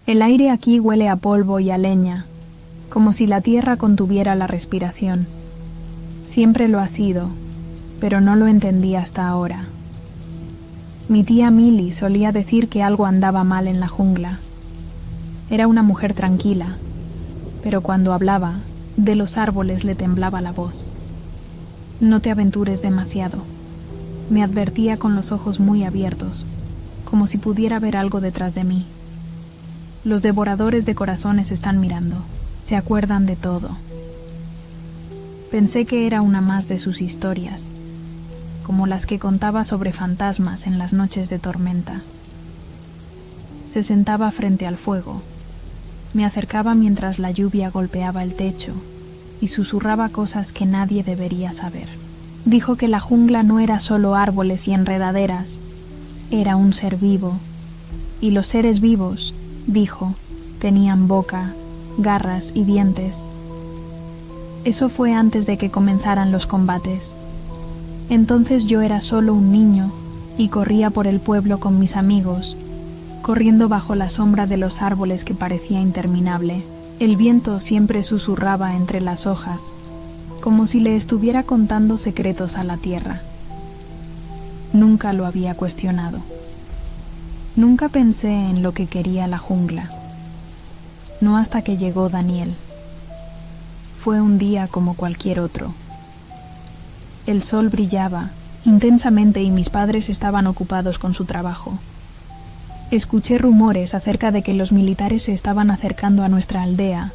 El aire aquí huele a polvo y a leña, como si la tierra contuviera la respiración. Siempre lo ha sido, pero no lo entendí hasta ahora. Mi tía Milly solía decir que algo andaba mal en la jungla. Era una mujer tranquila, pero cuando hablaba, de los árboles le temblaba la voz. No te aventures demasiado, me advertía con los ojos muy abiertos, como si pudiera ver algo detrás de mí. Los devoradores de corazones están mirando, se acuerdan de todo. Pensé que era una más de sus historias, como las que contaba sobre fantasmas en las noches de tormenta. Se sentaba frente al fuego, me acercaba mientras la lluvia golpeaba el techo y susurraba cosas que nadie debería saber. Dijo que la jungla no era solo árboles y enredaderas, era un ser vivo, y los seres vivos, dijo, tenían boca, garras y dientes. Eso fue antes de que comenzaran los combates. Entonces yo era solo un niño y corría por el pueblo con mis amigos, corriendo bajo la sombra de los árboles que parecía interminable. El viento siempre susurraba entre las hojas, como si le estuviera contando secretos a la tierra. Nunca lo había cuestionado. Nunca pensé en lo que quería la jungla. No hasta que llegó Daniel. Fue un día como cualquier otro. El sol brillaba intensamente y mis padres estaban ocupados con su trabajo. Escuché rumores acerca de que los militares se estaban acercando a nuestra aldea,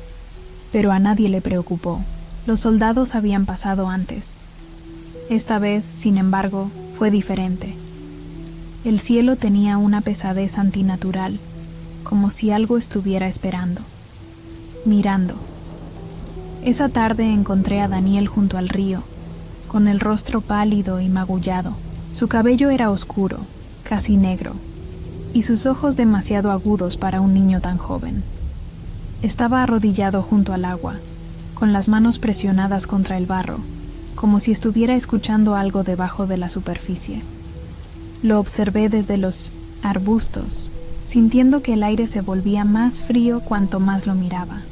pero a nadie le preocupó. Los soldados habían pasado antes. Esta vez, sin embargo, fue diferente. El cielo tenía una pesadez antinatural, como si algo estuviera esperando, mirando. Esa tarde encontré a Daniel junto al río, con el rostro pálido y magullado. Su cabello era oscuro, casi negro, y sus ojos demasiado agudos para un niño tan joven. Estaba arrodillado junto al agua, con las manos presionadas contra el barro, como si estuviera escuchando algo debajo de la superficie. Lo observé desde los arbustos, sintiendo que el aire se volvía más frío cuanto más lo miraba.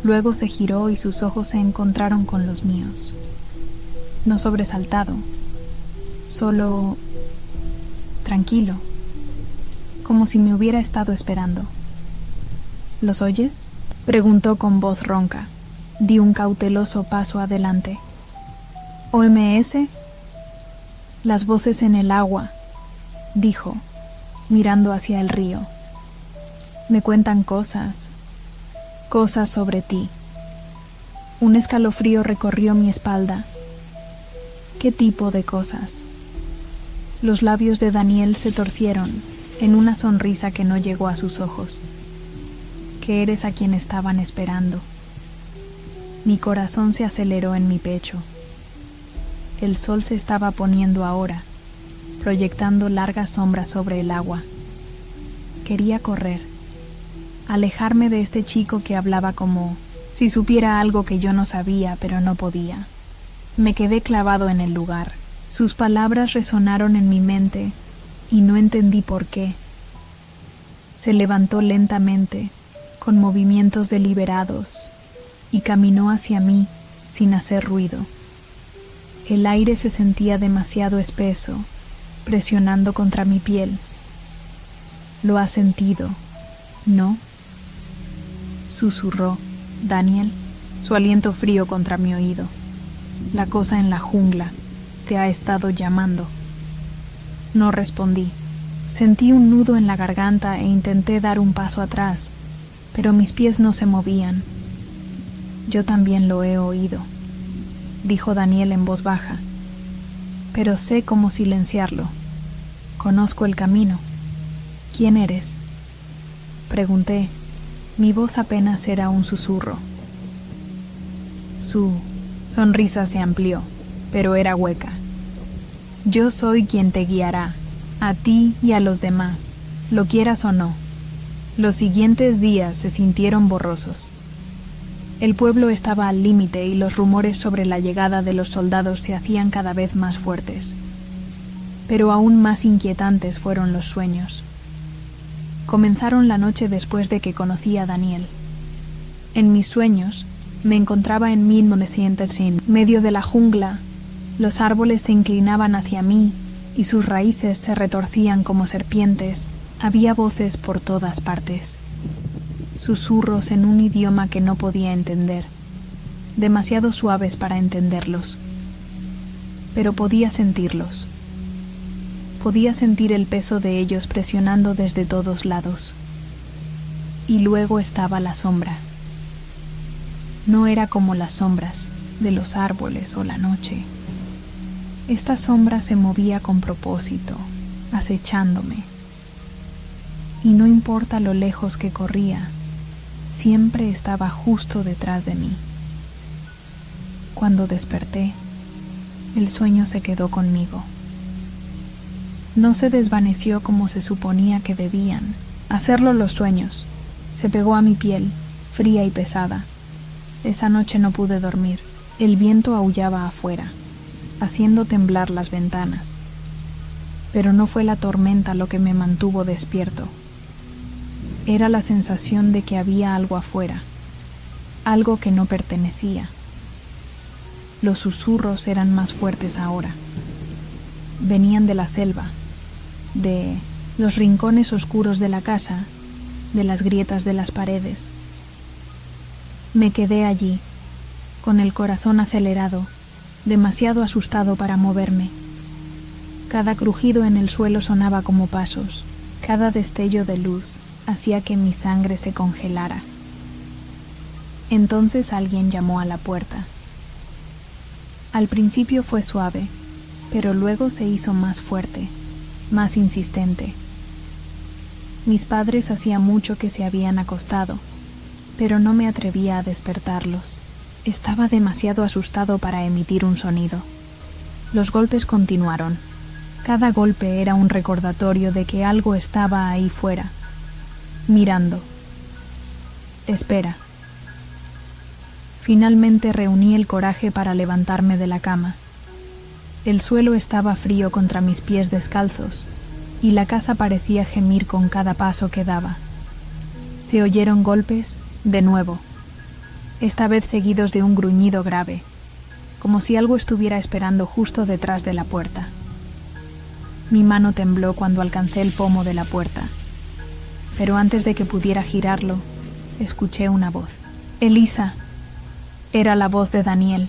Luego se giró y sus ojos se encontraron con los míos. No sobresaltado, solo tranquilo, como si me hubiera estado esperando. ¿Los oyes?, preguntó con voz ronca. Di un cauteloso paso adelante. ¿OMS? Las voces en el agua, dijo, mirando hacia el río. Me cuentan cosas sobre ti. Un escalofrío recorrió mi espalda. ¿Qué tipo de cosas? Los labios de Daniel se torcieron en una sonrisa que no llegó a sus ojos. Que eres a quien estaban esperando. Mi corazón se aceleró en mi pecho. El sol se estaba poniendo ahora, proyectando largas sombras sobre el agua. Quería correr, alejarme de este chico que hablaba como si supiera algo que yo no sabía, pero no podía. Me quedé clavado en el lugar. Sus palabras resonaron en mi mente y no entendí por qué. Se levantó lentamente, con movimientos deliberados, y caminó hacia mí sin hacer ruido. El aire se sentía demasiado espeso, presionando contra mi piel. ¿Lo has sentido, no?, susurró Daniel, su aliento frío contra mi oído. La cosa en la jungla te ha estado llamando. No respondí. Sentí un nudo en la garganta e intenté dar un paso atrás, pero mis pies no se movían. Yo también lo he oído, dijo Daniel en voz baja, pero sé cómo silenciarlo. Conozco el camino. ¿Quién eres?, pregunté. Mi voz apenas era un susurro. Su sonrisa se amplió, pero era hueca. Yo soy quien te guiará, a ti y a los demás, lo quieras o no. Los siguientes días se sintieron borrosos. El pueblo estaba al límite y los rumores sobre la llegada de los soldados se hacían cada vez más fuertes. Pero aún más inquietantes fueron los sueños. comenzaron la noche después de que conocí a Daniel. En mis sueños, me encontraba en 1900 medio de la jungla. Los árboles se inclinaban hacia mí y sus raíces se retorcían como serpientes. Había voces por todas partes, susurros en un idioma que no podía entender, demasiado suaves para entenderlos. Pero podía sentirlos. Podía sentir el peso de ellos presionando desde todos lados. Y luego estaba la sombra. No era como las sombras de los árboles o la noche. Esta sombra se movía con propósito, acechándome. Y no importa lo lejos que corría, siempre estaba justo detrás de mí. Cuando desperté, el sueño se quedó conmigo. No se desvaneció como se suponía que debían hacerlo los sueños. Se pegó a mi piel, fría y pesada. Esa noche no pude dormir. El viento aullaba afuera, haciendo temblar las ventanas. Pero no fue la tormenta lo que me mantuvo despierto. Era la sensación de que había algo afuera, algo que no pertenecía. Los susurros eran más fuertes ahora. Venían de la selva, de los rincones oscuros de la casa, de las grietas de las paredes. Me quedé allí, con el corazón acelerado, demasiado asustado para moverme. Cada crujido en el suelo sonaba como pasos, cada destello de luz hacía que mi sangre se congelara. Entonces alguien llamó a la puerta. Al principio fue suave, pero luego se hizo más fuerte, más insistente. Mis padres hacía mucho que se habían acostado, pero no me atrevía a despertarlos. Estaba demasiado asustado para emitir un sonido. Los golpes continuaron. Cada golpe era un recordatorio de que algo estaba ahí fuera, mirando. Espera. Finalmente reuní el coraje para levantarme de la cama. El suelo estaba frío contra mis pies descalzos, y la casa parecía gemir con cada paso que daba. Se oyeron golpes, de nuevo, esta vez seguidos de un gruñido grave, como si algo estuviera esperando justo detrás de la puerta. Mi mano tembló cuando alcancé el pomo de la puerta, pero antes de que pudiera girarlo, escuché una voz. «Elisa». Era la voz de Daniel.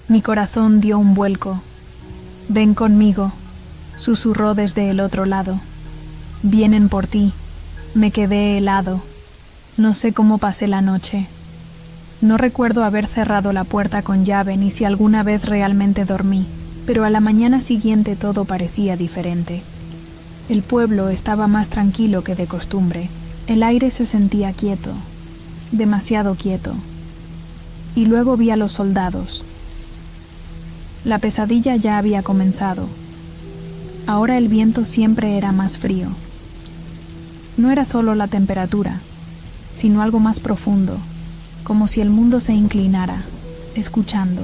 Mi corazón dio un vuelco. «Ven conmigo», susurró desde el otro lado. «Vienen por ti». Me quedé helado. No sé cómo pasé la noche. No recuerdo haber cerrado la puerta con llave ni si alguna vez realmente dormí, pero a la mañana siguiente todo parecía diferente. El pueblo estaba más tranquilo que de costumbre. El aire se sentía quieto, demasiado quieto. Y luego vi a los soldados. La pesadilla ya había comenzado. Ahora el viento siempre era más frío. No era solo la temperatura, sino algo más profundo, como si el mundo se inclinara, escuchando,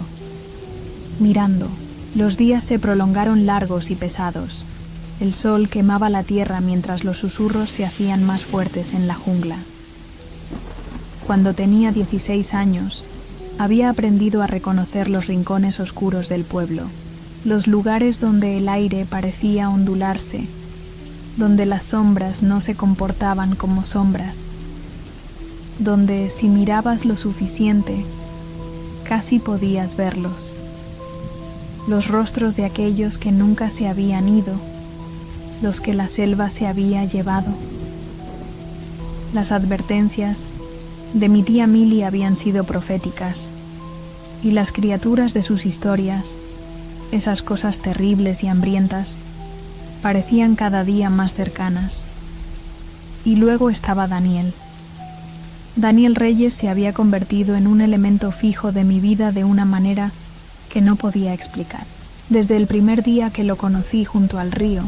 mirando. Los días se prolongaron largos y pesados. El sol quemaba la tierra mientras los susurros se hacían más fuertes en la jungla. Cuando tenía 16 años, había aprendido a reconocer los rincones oscuros del pueblo, los lugares donde el aire parecía ondularse, donde las sombras no se comportaban como sombras, donde si mirabas lo suficiente, casi podías verlos. Los rostros de aquellos que nunca se habían ido, los que la selva se había llevado. Las advertencias de mi tía Milly habían sido proféticas, y las criaturas de sus historias, esas cosas terribles y hambrientas, parecían cada día más cercanas. Y luego estaba Daniel. Daniel Reyes se había convertido en un elemento fijo de mi vida de una manera que no podía explicar. Desde el primer día que lo conocí junto al río,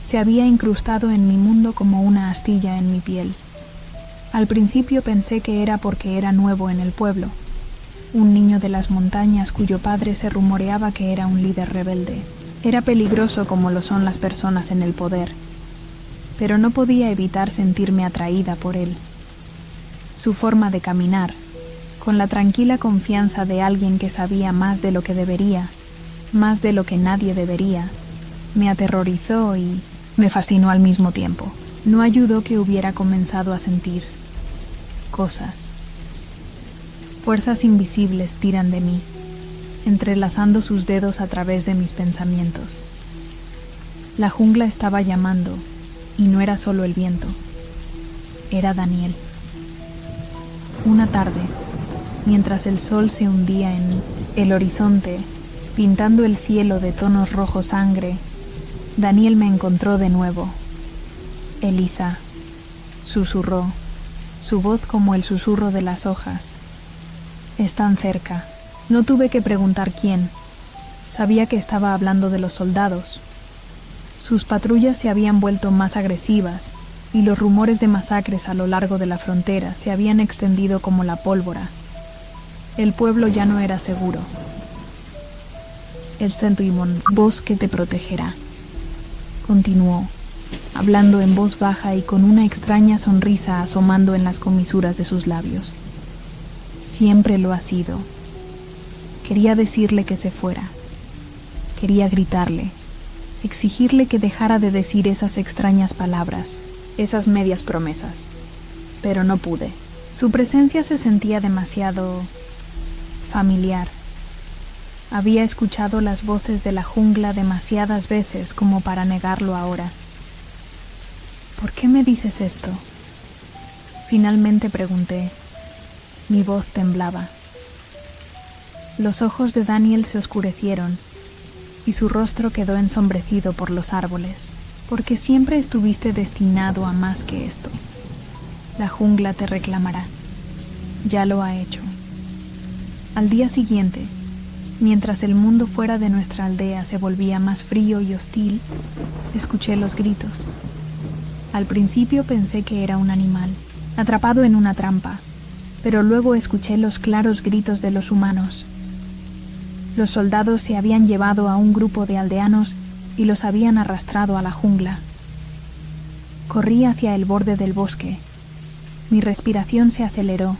se había incrustado en mi mundo como una astilla en mi piel. Al principio pensé que era porque era nuevo en el pueblo, un niño de las montañas cuyo padre se rumoreaba que era un líder rebelde. Era peligroso como lo son las personas en el poder, pero no podía evitar sentirme atraída por él. Su forma de caminar, con la tranquila confianza de alguien que sabía más de lo que debería, más de lo que nadie debería, me aterrorizó y me fascinó al mismo tiempo. No ayudó que hubiera comenzado a sentir cosas. Fuerzas invisibles tiran de mí, entrelazando sus dedos a través de mis pensamientos. La jungla estaba llamando, y no era solo el viento, era Daniel. Una tarde, mientras el sol se hundía en el horizonte, pintando el cielo de tonos rojo sangre, Daniel me encontró de nuevo. Eliza, susurró, su voz como el susurro de las hojas. Están cerca. No tuve que preguntar quién. Sabía que estaba hablando de los soldados. Sus patrullas se habían vuelto más agresivas y los rumores de masacres a lo largo de la frontera se habían extendido como la pólvora. El pueblo ya no era seguro. El Sentimon, voz que te protegerá. Continuó, hablando en voz baja y con una extraña sonrisa asomando en las comisuras de sus labios. Siempre lo ha sido. Quería decirle que se fuera. Quería gritarle, exigirle que dejara de decir esas extrañas palabras, esas medias promesas. Pero no pude. Su presencia se sentía demasiado familiar. Había escuchado las voces de la jungla demasiadas veces como para negarlo ahora. ¿Por qué me dices esto? Finalmente pregunté. Mi voz temblaba. Los ojos de Daniel se oscurecieron y su rostro quedó ensombrecido por los árboles, porque siempre estuviste destinado a más que esto. La jungla te reclamará. Ya lo ha hecho. Al día siguiente, mientras el mundo fuera de nuestra aldea se volvía más frío y hostil, escuché los gritos. Al principio pensé que era un animal, atrapado en una trampa, pero luego escuché los claros gritos de los humanos. Los soldados se habían llevado a un grupo de aldeanos y los habían arrastrado a la jungla. Corrí hacia el borde del bosque. Mi respiración se aceleró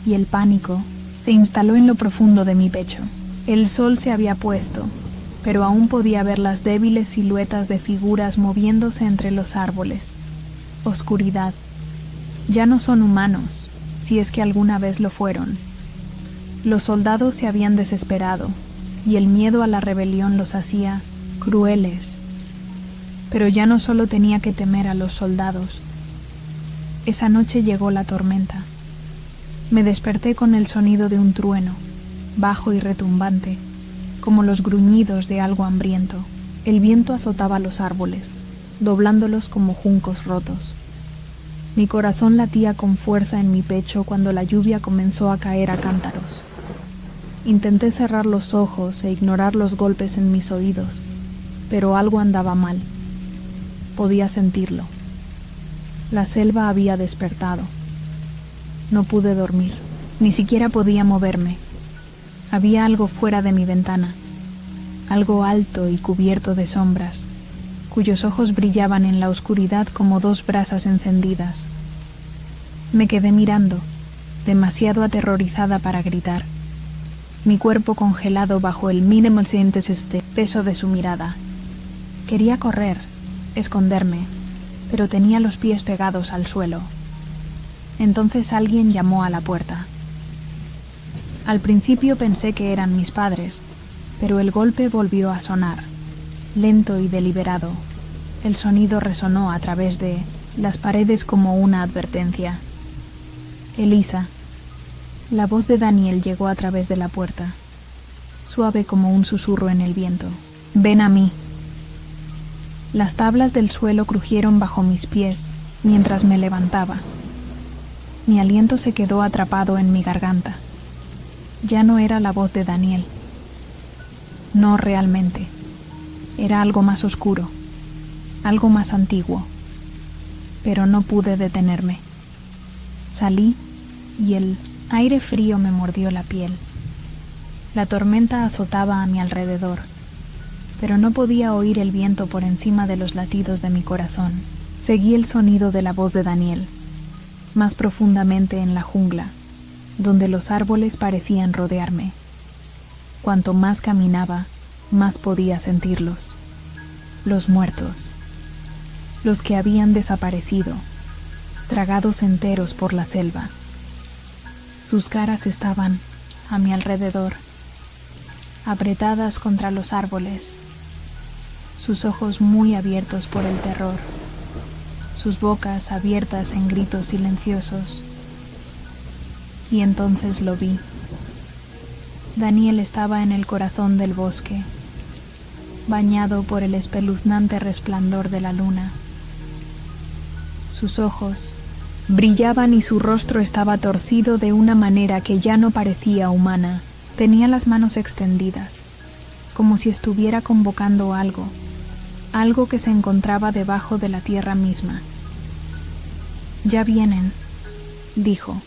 y el pánico se instaló en lo profundo de mi pecho. El sol se había puesto, pero aún podía ver las débiles siluetas de figuras moviéndose entre los árboles. Oscuridad. Ya no son humanos, si es que alguna vez lo fueron. Los soldados se habían desesperado, y el miedo a la rebelión los hacía crueles. Pero ya no solo tenía que temer a los soldados. Esa noche llegó la tormenta. Me desperté con el sonido de un trueno, bajo y retumbante, como los gruñidos de algo hambriento. El viento azotaba los árboles, doblándolos como juncos rotos. Mi corazón latía con fuerza en mi pecho cuando la lluvia comenzó a caer a cántaros. Intenté cerrar los ojos e ignorar los golpes en mis oídos, pero algo andaba mal. Podía sentirlo. La selva había despertado. No pude dormir, ni siquiera podía moverme. Había algo fuera de mi ventana, algo alto y cubierto de sombras, cuyos ojos brillaban en la oscuridad como dos brasas encendidas. Me quedé mirando, demasiado aterrorizada para gritar. Mi cuerpo congelado bajo el mínimo peso de su mirada. Quería correr, esconderme, pero tenía los pies pegados al suelo. Entonces alguien llamó a la puerta. Al principio pensé que eran mis padres, pero el golpe volvió a sonar, lento y deliberado. El sonido resonó a través de las paredes como una advertencia. Elisa. La voz de Daniel llegó a través de la puerta, suave como un susurro en el viento. Ven a mí. Las tablas del suelo crujieron bajo mis pies mientras me levantaba. Mi aliento se quedó atrapado en mi garganta. Ya no era la voz de Daniel. No realmente. Era algo más oscuro, algo más antiguo. Pero no pude detenerme. Salí y el aire frío me mordió la piel. La tormenta azotaba a mi alrededor, pero no podía oír el viento por encima de los latidos de mi corazón. Seguí el sonido de la voz de Daniel, más profundamente en la jungla, donde los árboles parecían rodearme. Cuanto más caminaba, más podía sentirlos. Los muertos, los que habían desaparecido, tragados enteros por la selva. Sus caras estaban a mi alrededor, apretadas contra los árboles, sus ojos muy abiertos por el terror, sus bocas abiertas en gritos silenciosos. Y entonces lo vi. Daniel estaba en el corazón del bosque, bañado por el espeluznante resplandor de la luna. Sus ojos brillaban y su rostro estaba torcido de una manera que ya no parecía humana. Tenía las manos extendidas, como si estuviera convocando algo que se encontraba debajo de la tierra misma. «Ya vienen», dijo.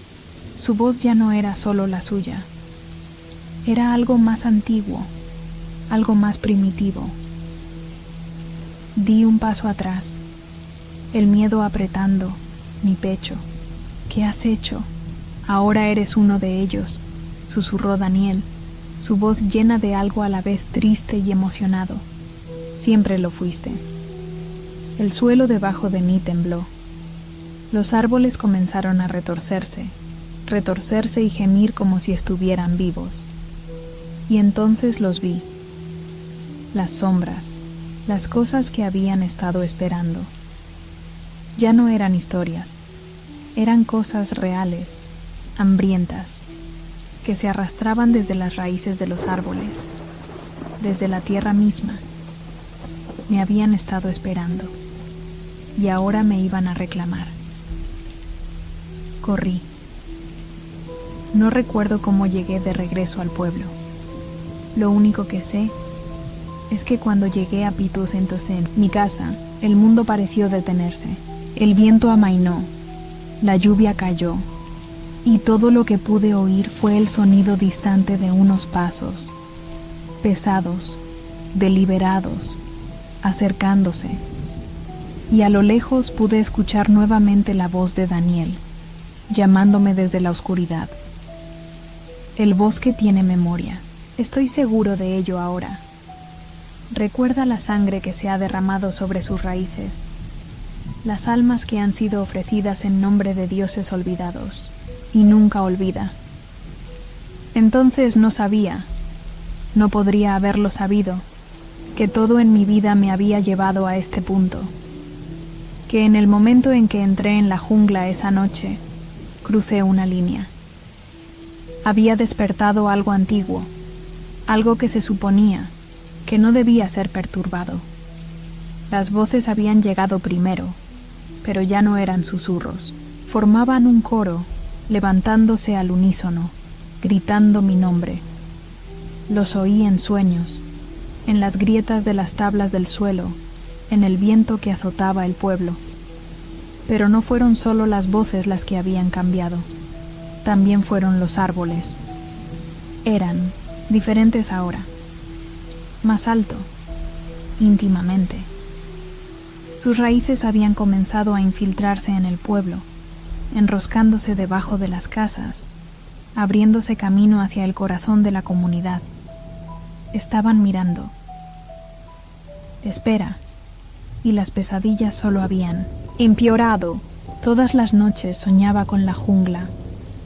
Su voz ya no era solo la suya. Era algo más antiguo, algo más primitivo. Di un paso atrás, el miedo apretando mi pecho. «¿Qué has hecho? Ahora eres uno de ellos», susurró Daniel, su voz llena de algo a la vez triste y emocionado. «Siempre lo fuiste». El suelo debajo de mí tembló. Los árboles comenzaron a retorcerse y gemir como si estuvieran vivos. Y entonces los vi. Las sombras, las cosas que habían estado esperando. Ya no eran historias, eran cosas reales, hambrientas, que se arrastraban desde las raíces de los árboles, desde la tierra misma. Me habían estado esperando, y ahora me iban a reclamar. Corrí. No recuerdo cómo llegué de regreso al pueblo. Lo único que sé es que cuando llegué a Pituxentocén, mi casa, el mundo pareció detenerse. El viento amainó, la lluvia cayó, y todo lo que pude oír fue el sonido distante de unos pasos, pesados, deliberados, acercándose, y a lo lejos pude escuchar nuevamente la voz de Daniel, llamándome desde la oscuridad. El bosque tiene memoria, estoy seguro de ello ahora. Recuerda la sangre que se ha derramado sobre sus raíces, las almas que han sido ofrecidas en nombre de dioses olvidados, y nunca olvida. Entonces no sabía, no podría haberlo sabido, que todo en mi vida me había llevado a este punto, que en el momento en que entré en la jungla esa noche, crucé una línea. Había despertado algo antiguo, algo que se suponía que no debía ser perturbado. Las voces habían llegado primero, pero ya no eran susurros. Formaban un coro, levantándose al unísono, gritando mi nombre. Los oí en sueños, en las grietas de las tablas del suelo, en el viento que azotaba el pueblo. Pero no fueron solo las voces las que habían cambiado, también fueron los árboles. Eran diferentes ahora, más alto, íntimamente. Sus raíces habían comenzado a infiltrarse en el pueblo, enroscándose debajo de las casas, abriéndose camino hacia el corazón de la comunidad. Estaban mirando. Espera, y las pesadillas solo habían empeorado. Todas las noches soñaba con la jungla,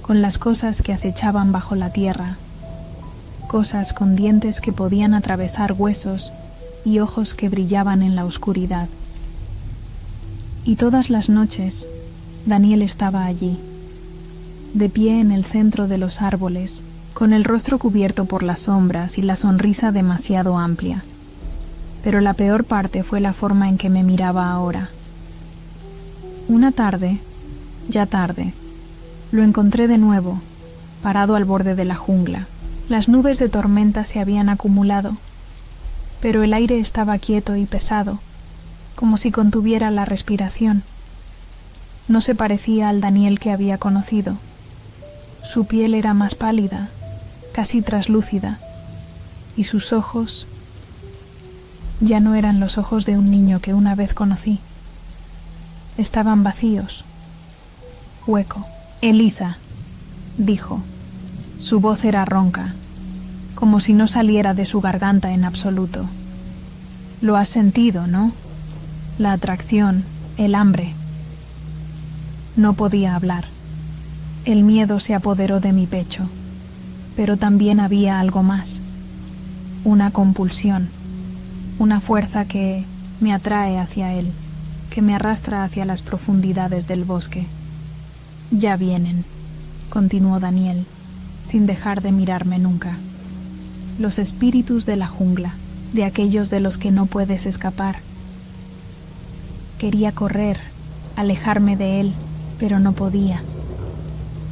con las cosas que acechaban bajo la tierra, cosas con dientes que podían atravesar huesos y ojos que brillaban en la oscuridad. Y todas las noches, Daniel estaba allí, de pie en el centro de los árboles, con el rostro cubierto por las sombras y la sonrisa demasiado amplia. Pero la peor parte fue la forma en que me miraba ahora. Una tarde, ya tarde, lo encontré de nuevo, parado al borde de la jungla. Las nubes de tormenta se habían acumulado, pero el aire estaba quieto y pesado, como si contuviera la respiración. No se parecía al Daniel que había conocido. Su piel era más pálida, casi traslúcida, y sus ojos ya no eran los ojos de un niño que una vez conocí. estaban vacíos. Hueco. Elisa, dijo. Su voz era ronca, como si no saliera de su garganta en absoluto. Lo has sentido, ¿no? La atracción, el hambre. No podía hablar. El miedo se apoderó de mi pecho, pero también había algo más. Una compulsión, una fuerza que me atrae hacia él, que me arrastra hacia las profundidades del bosque. Ya vienen, continuó Daniel, sin dejar de mirarme nunca. Los espíritus de la jungla, de aquellos de los que no puedes escapar. Quería correr, alejarme de él, pero no podía.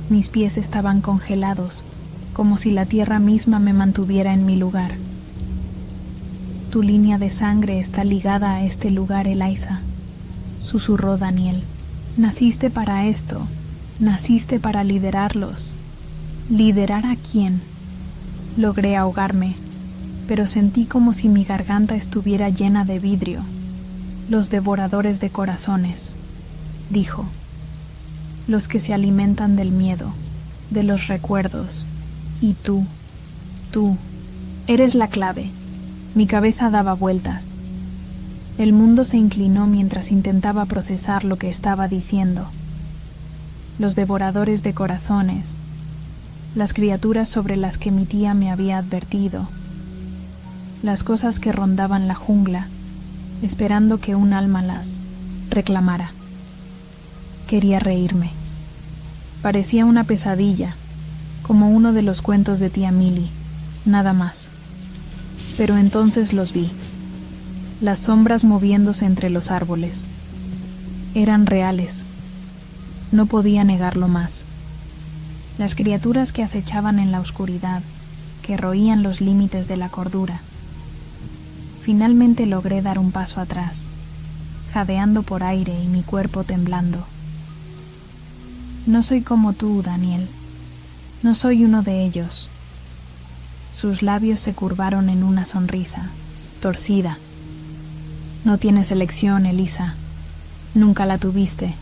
Mis pies estaban congelados, como si la tierra misma me mantuviera en mi lugar. Tu línea de sangre está ligada a este lugar, Elisa, susurró Daniel. Naciste para esto, naciste para liderarlos. ¿Liderar a quién? Logré ahogarme, pero sentí como si mi garganta estuviera llena de vidrio. Los devoradores de corazones, dijo. Los que se alimentan del miedo, de los recuerdos. Y tú, eres la clave. Mi cabeza daba vueltas. El mundo se inclinó mientras intentaba procesar lo que estaba diciendo. Los devoradores de corazones, las criaturas sobre las que mi tía me había advertido, las cosas que rondaban la jungla, esperando que un alma las reclamara. Quería reírme. Parecía una pesadilla, como uno de los cuentos de tía Milly, nada más. Pero entonces los vi, las sombras moviéndose entre los árboles. Eran reales. No podía negarlo más. Las criaturas que acechaban en la oscuridad, que roían los límites de la cordura. Finalmente logré dar un paso atrás, jadeando por aire y mi cuerpo temblando. No soy como tú, Daniel. No soy uno de ellos. Sus labios se curvaron en una sonrisa, torcida. No tienes elección, Elisa. Nunca la tuviste.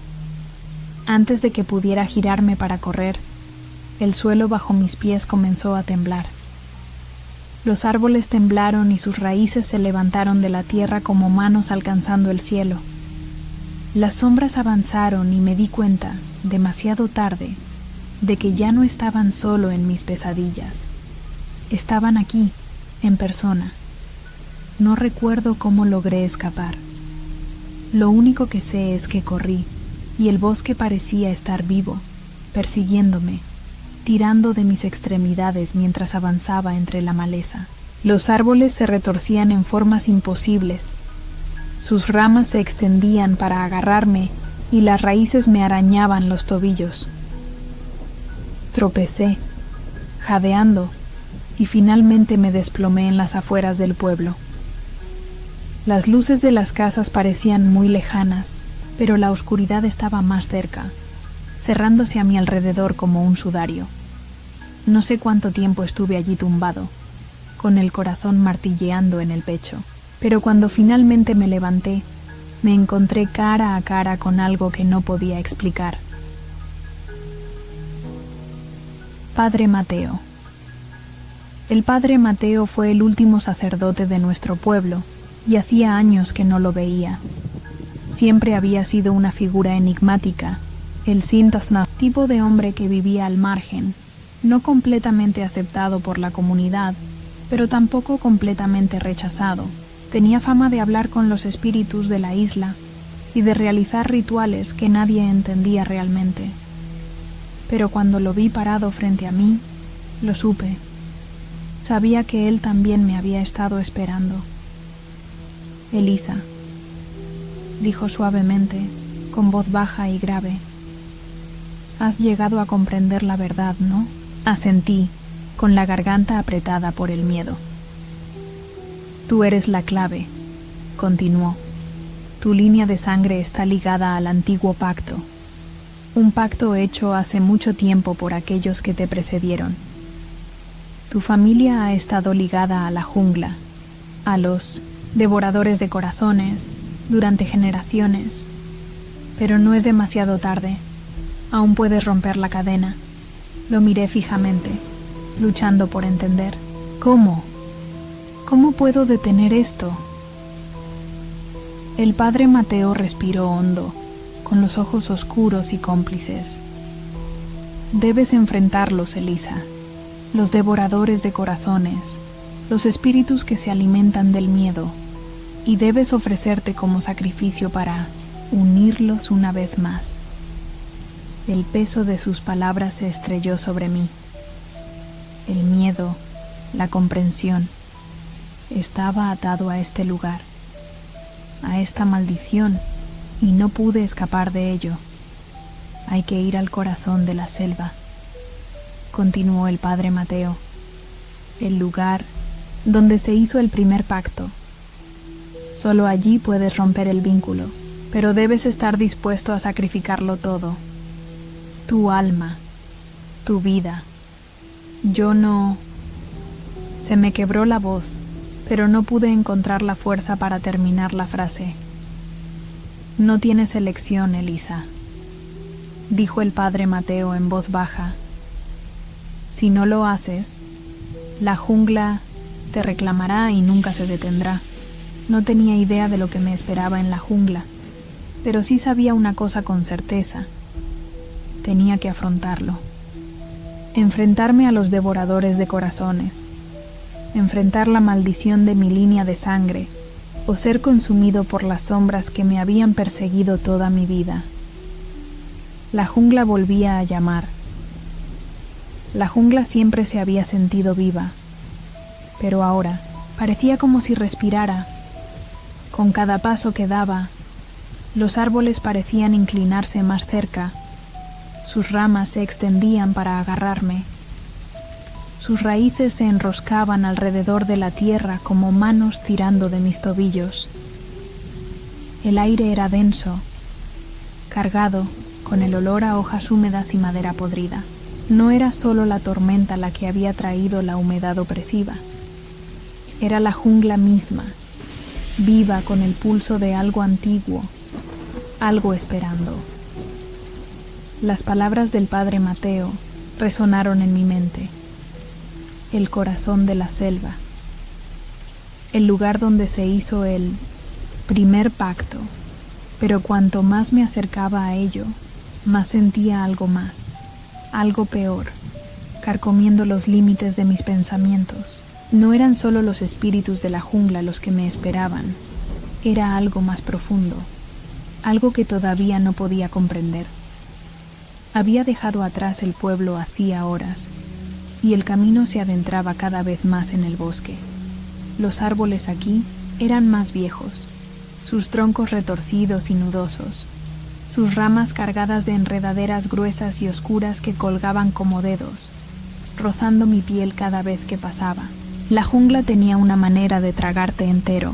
Antes de que pudiera girarme para correr, el suelo bajo mis pies comenzó a temblar. Los árboles temblaron y sus raíces se levantaron de la tierra como manos alcanzando el cielo. Las sombras avanzaron y me di cuenta, demasiado tarde, de que ya no estaban solo en mis pesadillas. Estaban aquí, en persona. No recuerdo cómo logré escapar. Lo único que sé es que corrí, y el bosque parecía estar vivo, persiguiéndome, tirando de mis extremidades mientras avanzaba entre la maleza. Los árboles se retorcían en formas imposibles. Sus ramas se extendían para agarrarme y las raíces me arañaban los tobillos. Tropecé, jadeando, y finalmente me desplomé en las afueras del pueblo. Las luces de las casas parecían muy lejanas, pero la oscuridad estaba más cerca, cerrándose a mi alrededor como un sudario. No sé cuánto tiempo estuve allí tumbado, con el corazón martilleando en el pecho, pero cuando finalmente me levanté, me encontré cara a cara con algo que no podía explicar. Padre Mateo. El Padre Mateo fue el último sacerdote de nuestro pueblo, y hacía años que no lo veía. Siempre había sido una figura enigmática, el Sintasna, tipo de hombre que vivía al margen, no completamente aceptado por la comunidad, pero tampoco completamente rechazado. Tenía fama de hablar con los espíritus de la isla y de realizar rituales que nadie entendía realmente. Pero cuando lo vi parado frente a mí, lo supe. Sabía que él también me había estado esperando. Elisa, dijo suavemente, con voz baja y grave. Has llegado a comprender la verdad, ¿no? Asentí, con la garganta apretada por el miedo. Tú eres la clave, continuó. Tu línea de sangre está ligada al antiguo pacto, un pacto hecho hace mucho tiempo por aquellos que te precedieron. Tu familia ha estado ligada a la jungla, a los devoradores de corazones, durante generaciones. Pero no es demasiado tarde. Aún puedes romper la cadena. Lo miré fijamente, luchando por entender. ¿Cómo? ¿Cómo puedo detener esto? El padre Mateo respiró hondo, con los ojos oscuros y cómplices. Debes enfrentarlos, Elisa. Los devoradores de corazones, los espíritus que se alimentan del miedo, y debes ofrecerte como sacrificio para unirlos una vez más. El peso de sus palabras se estrelló sobre mí. El miedo, la comprensión, estaba atado a este lugar, a esta maldición, y no pude escapar de ello. Hay que ir al corazón de la selva, continuó el padre Mateo, el lugar donde se hizo el primer pacto. Solo allí puedes romper el vínculo, pero debes estar dispuesto a sacrificarlo todo. Tu alma, tu vida. Yo no... Se me quebró la voz, pero no pude encontrar la fuerza para terminar la frase. No tienes elección, Elisa, dijo el padre Mateo en voz baja. Si no lo haces, la jungla te reclamará y nunca se detendrá. No tenía idea de lo que me esperaba en la jungla, pero sí sabía una cosa con certeza. Tenía que afrontarlo. Enfrentarme a los devoradores de corazones. Enfrentar la maldición de mi línea de sangre, o ser consumido por las sombras que me habían perseguido toda mi vida. La jungla volvía a llamar. La jungla siempre se había sentido viva, pero ahora parecía como si respirara. Con cada paso que daba, los árboles parecían inclinarse más cerca. Sus ramas se extendían para agarrarme. Sus raíces se enroscaban alrededor de la tierra como manos tirando de mis tobillos. El aire era denso, cargado con el olor a hojas húmedas y madera podrida. No era solo la tormenta la que había traído la humedad opresiva. Era la jungla misma, viva con el pulso de algo antiguo, algo esperando. Las palabras del padre Mateo resonaron en mi mente. El corazón de la selva, el lugar donde se hizo el primer pacto, pero cuanto más me acercaba a ello, más sentía algo más, algo peor, carcomiendo los límites de mis pensamientos. No eran solo los espíritus de la jungla los que me esperaban, era algo más profundo, algo que todavía no podía comprender. Había dejado atrás el pueblo hacía horas, y el camino se adentraba cada vez más en el bosque. Los árboles aquí eran más viejos, sus troncos retorcidos y nudosos, sus ramas cargadas de enredaderas gruesas y oscuras que colgaban como dedos, rozando mi piel cada vez que pasaba. La jungla tenía una manera de tragarte entero.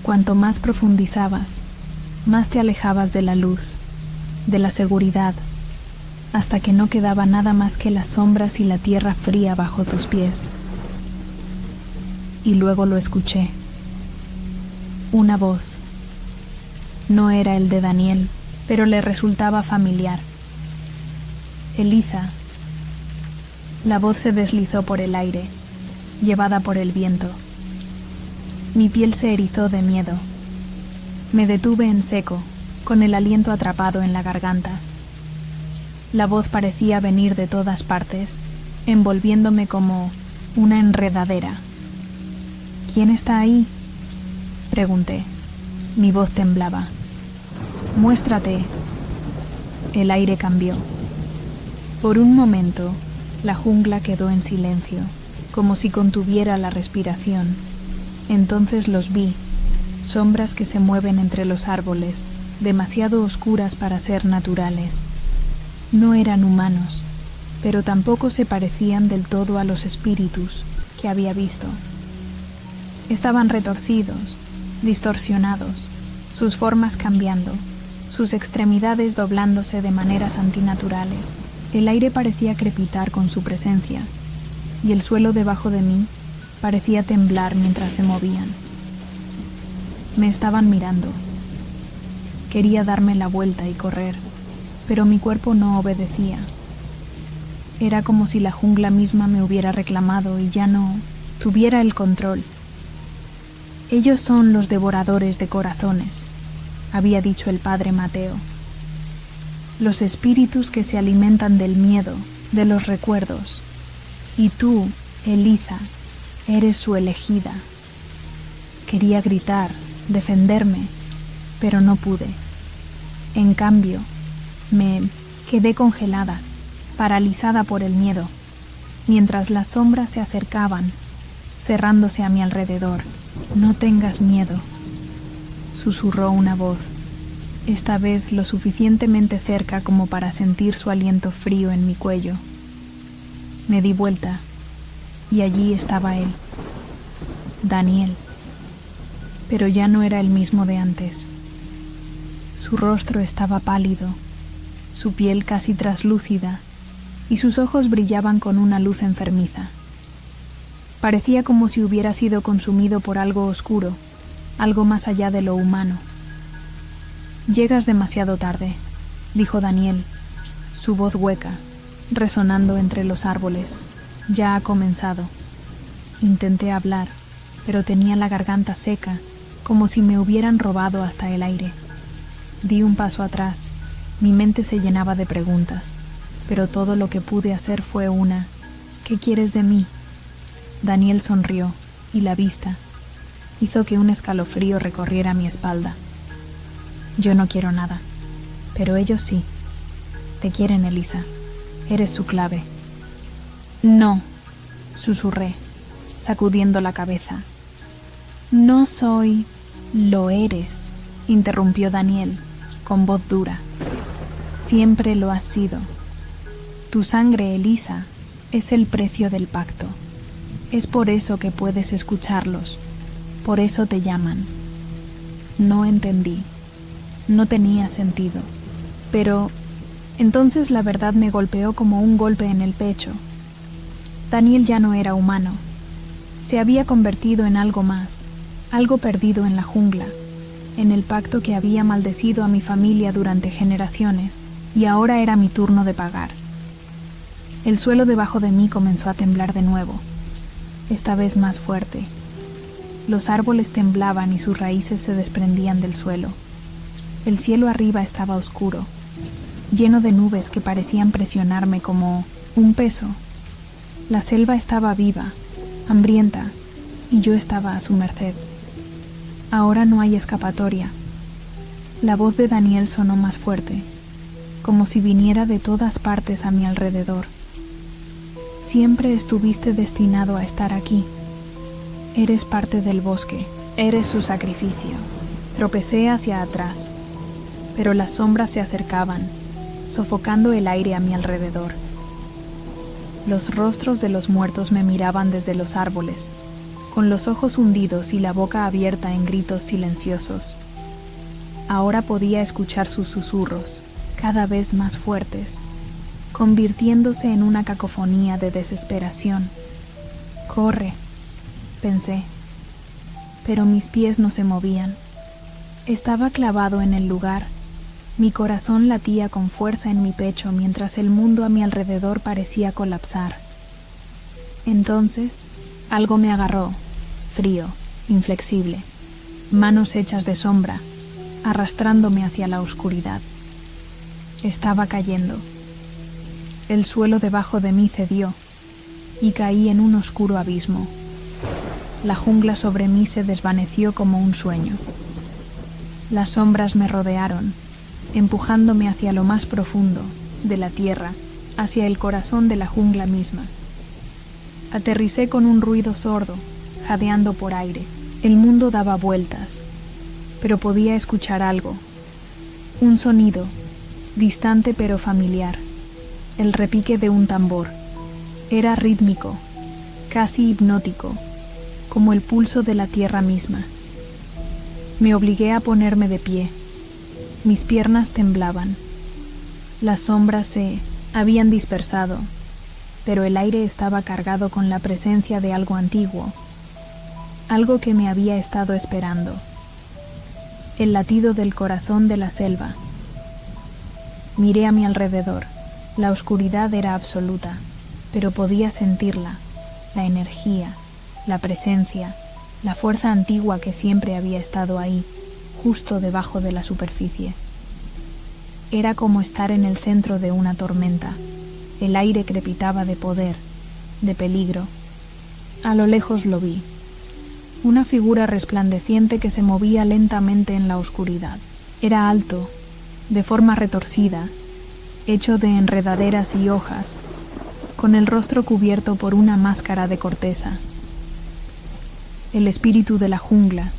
Cuanto más profundizabas, más te alejabas de la luz, de la seguridad, hasta que no quedaba nada más que las sombras y la tierra fría bajo tus pies. Y luego lo escuché. Una voz. No era el de Daniel, pero le resultaba familiar. Elisa. La voz se deslizó por el aire, llevada por el viento. Mi piel se erizó de miedo. Me detuve en seco, con el aliento atrapado en la garganta. La voz parecía venir de todas partes, envolviéndome como una enredadera. ¿Quién está ahí?, pregunté. Mi voz temblaba. Muéstrate. El aire cambió. Por un momento, la jungla quedó en silencio, como si contuviera la respiración. Entonces los vi, sombras que se mueven entre los árboles, demasiado oscuras para ser naturales. No eran humanos, pero tampoco se parecían del todo a los espíritus que había visto. Estaban retorcidos, distorsionados, sus formas cambiando, sus extremidades doblándose de maneras antinaturales. El aire parecía crepitar con su presencia, y el suelo debajo de mí parecía temblar mientras se movían. Me estaban mirando. Quería darme la vuelta y correr, pero mi cuerpo no obedecía. Era como si la jungla misma me hubiera reclamado y ya no tuviera el control. Ellos son los devoradores de corazones, había dicho el padre Mateo. Los espíritus que se alimentan del miedo, de los recuerdos. Y tú, Eliza, eres su elegida. Quería gritar, defenderme, pero no pude. En cambio, me quedé congelada, paralizada por el miedo, mientras las sombras se acercaban, cerrándose a mi alrededor. No tengas miedo, susurró una voz, esta vez lo suficientemente cerca como para sentir su aliento frío en mi cuello. Me di vuelta, y allí estaba él, Daniel, pero ya no era el mismo de antes. Su rostro estaba pálido, su piel casi traslúcida, y sus ojos brillaban con una luz enfermiza. Parecía como si hubiera sido consumido por algo oscuro, algo más allá de lo humano. «Llegas demasiado tarde», dijo Daniel, su voz hueca, resonando entre los árboles. «Ya ha comenzado». Intenté hablar, pero tenía la garganta seca, como si me hubieran robado hasta el aire. Di un paso atrás, mi mente se llenaba de preguntas, pero todo lo que pude hacer fue una «¿Qué quieres de mí?». Daniel sonrió, y la vista hizo que un escalofrío recorriera mi espalda. «Yo no quiero nada, pero ellos sí. Te quieren, Elisa. Eres su clave». «No», susurré, sacudiendo la cabeza. «No soy...». «Lo eres», interrumpió Daniel, con voz dura. «Siempre lo has sido. Tu sangre, Elisa, es el precio del pacto. Es por eso que puedes escucharlos. Por eso te llaman». No entendí. No tenía sentido. Pero entonces la verdad me golpeó como un golpe en el pecho. Daniel ya no era humano. Se había convertido en algo más, algo perdido en la jungla, en el pacto que había maldecido a mi familia durante generaciones, y ahora era mi turno de pagar. El suelo debajo de mí comenzó a temblar de nuevo, esta vez más fuerte. Los árboles temblaban y sus raíces se desprendían del suelo. El cielo arriba estaba oscuro, lleno de nubes que parecían presionarme como un peso. La selva estaba viva, hambrienta, y yo estaba a su merced. Ahora no hay escapatoria. La voz de Daniel sonó más fuerte, como si viniera de todas partes a mi alrededor. Siempre estuviste destinado a estar aquí. Eres parte del bosque, eres su sacrificio. Tropecé hacia atrás, pero las sombras se acercaban, sofocando el aire a mi alrededor. Los rostros de los muertos me miraban desde los árboles, con los ojos hundidos y la boca abierta en gritos silenciosos. Ahora podía escuchar sus susurros, cada vez más fuertes, convirtiéndose en una cacofonía de desesperación. «Corre», pensé, pero mis pies no se movían. Estaba clavado en el lugar. Mi corazón latía con fuerza en mi pecho mientras el mundo a mi alrededor parecía colapsar. Entonces, algo me agarró, frío, inflexible, manos hechas de sombra, arrastrándome hacia la oscuridad. Estaba cayendo. El suelo debajo de mí cedió y caí en un oscuro abismo. La jungla sobre mí se desvaneció como un sueño. Las sombras me rodearon, empujándome hacia lo más profundo de la tierra, hacia el corazón de la jungla misma. Aterricé con un ruido sordo, jadeando por aire. El mundo daba vueltas, pero podía escuchar algo. Un sonido, distante pero familiar. El repique de un tambor. Era rítmico, casi hipnótico, como el pulso de la tierra misma. Me obligué a ponerme de pie. Mis piernas temblaban. Las sombras se habían dispersado, pero el aire estaba cargado con la presencia de algo antiguo, algo que me había estado esperando. el latido del corazón de la selva. Miré a mi alrededor. La oscuridad era absoluta, pero podía sentirla, la energía, la presencia, la fuerza antigua que siempre había estado ahí, justo debajo de la superficie. Era como estar en el centro de una tormenta. El aire crepitaba de poder, de peligro. A lo lejos lo vi. Una figura resplandeciente que se movía lentamente en la oscuridad. Era alto, de forma retorcida, hecho de enredaderas y hojas, con el rostro cubierto por una máscara de corteza. El espíritu de la jungla,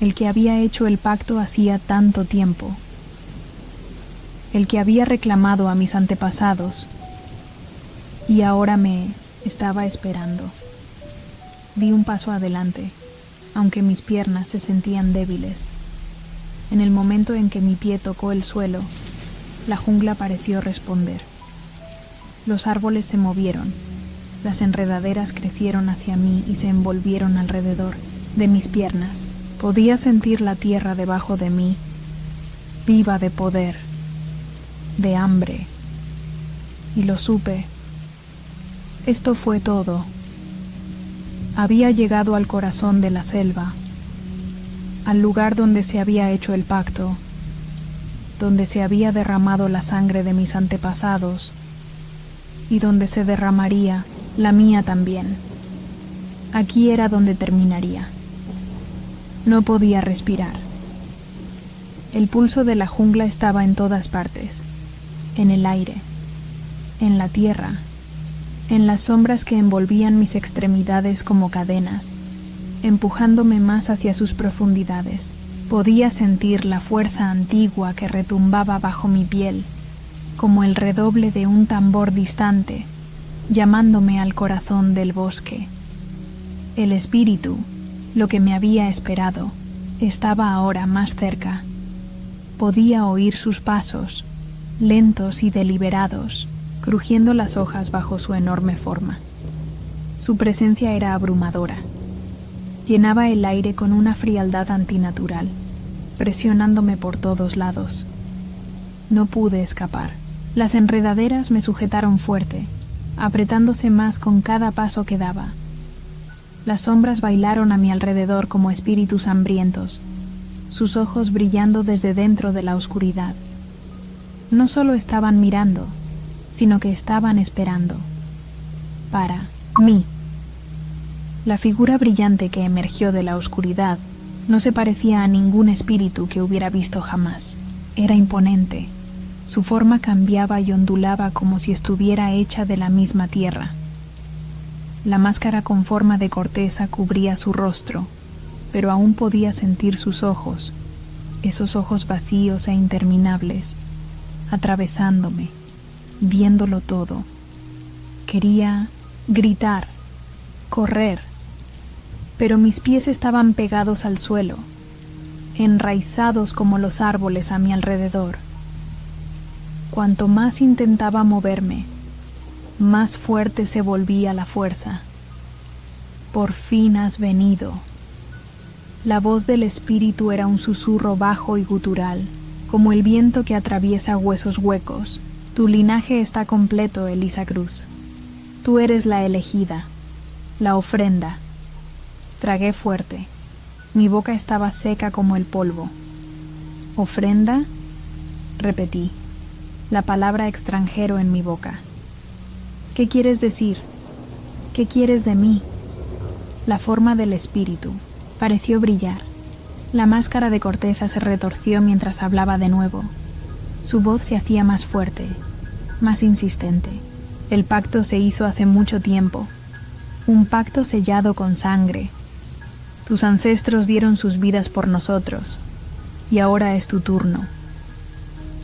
el que había hecho el pacto hacía tanto tiempo, el que había reclamado a mis antepasados, y ahora me estaba esperando. Di un paso adelante, aunque mis piernas se sentían débiles. En el momento en que mi pie tocó el suelo, la jungla pareció responder. Los árboles se movieron, las enredaderas crecieron hacia mí y se envolvieron alrededor de mis piernas. Podía sentir la tierra debajo de mí, viva de poder, de hambre, y lo supe. Esto fue todo. Había llegado al corazón de la selva, al lugar donde se había hecho el pacto, donde se había derramado la sangre de mis antepasados y donde se derramaría la mía también. Aquí era donde terminaría. No podía respirar. El pulso de la jungla estaba en todas partes, en el aire, en la tierra, en las sombras que envolvían mis extremidades como cadenas, empujándome más hacia sus profundidades. Podía sentir la fuerza antigua que retumbaba bajo mi piel, como el redoble de un tambor distante, llamándome al corazón del bosque. El espíritu, lo que me había esperado, estaba ahora más cerca. Podía oír sus pasos, lentos y deliberados, crujiendo las hojas bajo su enorme forma. Su presencia era abrumadora. Llenaba el aire con una frialdad antinatural, presionándome por todos lados. No pude escapar. Las enredaderas me sujetaron fuerte, apretándose más con cada paso que daba. Las sombras bailaron a mi alrededor como espíritus hambrientos, sus ojos brillando desde dentro de la oscuridad. No solo estaban mirando, sino que estaban esperando. Para mí. La figura brillante que emergió de la oscuridad no se parecía a ningún espíritu que hubiera visto jamás. Era imponente. Su forma cambiaba y ondulaba como si estuviera hecha de la misma tierra. La máscara con forma de corteza cubría su rostro, pero aún podía sentir sus ojos, esos ojos vacíos e interminables, atravesándome, viéndolo todo. Quería gritar, correr, pero mis pies estaban pegados al suelo, enraizados como los árboles a mi alrededor. Cuanto más intentaba moverme, más fuerte se volvía la fuerza. Por fin has venido. La voz del espíritu era un susurro bajo y gutural, como el viento que atraviesa huesos huecos. Tu linaje está completo, Elisa Cruz. Tú eres la elegida, la ofrenda. Tragué fuerte. Mi boca estaba seca como el polvo. ¿Ofrenda? Repetí, la palabra extranjero en mi boca. ¿Qué quieres decir? ¿Qué quieres de mí? La forma del espíritu pareció brillar. La máscara de corteza se retorció mientras hablaba de nuevo. Su voz se hacía más fuerte, más insistente. El pacto se hizo hace mucho tiempo. Un pacto sellado con sangre. Tus ancestros dieron sus vidas por nosotros, y ahora es tu turno.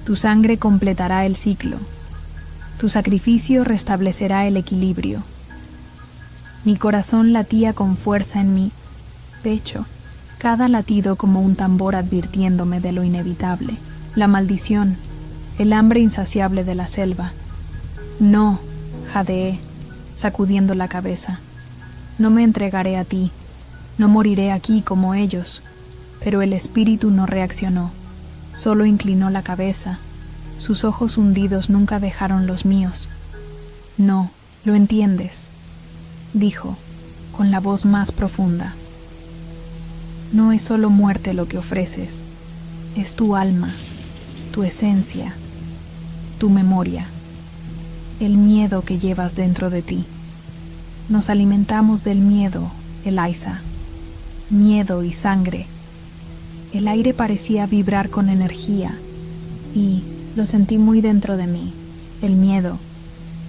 Tu sangre completará el ciclo. Tu sacrificio restablecerá el equilibrio. Mi corazón latía con fuerza en mi pecho, cada latido como un tambor advirtiéndome de lo inevitable, la maldición, el hambre insaciable de la selva. No, jadeé, sacudiendo la cabeza. No me entregaré a ti. No moriré aquí como ellos. pero el espíritu no reaccionó, solo inclinó la cabeza. Sus ojos hundidos nunca dejaron los míos. No, lo entiendes, dijo, con la voz más profunda. No es solo muerte lo que ofreces, es tu alma, tu esencia, tu memoria, el miedo que llevas dentro de ti. Nos alimentamos del miedo, Eliza, miedo y sangre. El aire parecía vibrar con energía y lo sentí muy dentro de mí, el miedo,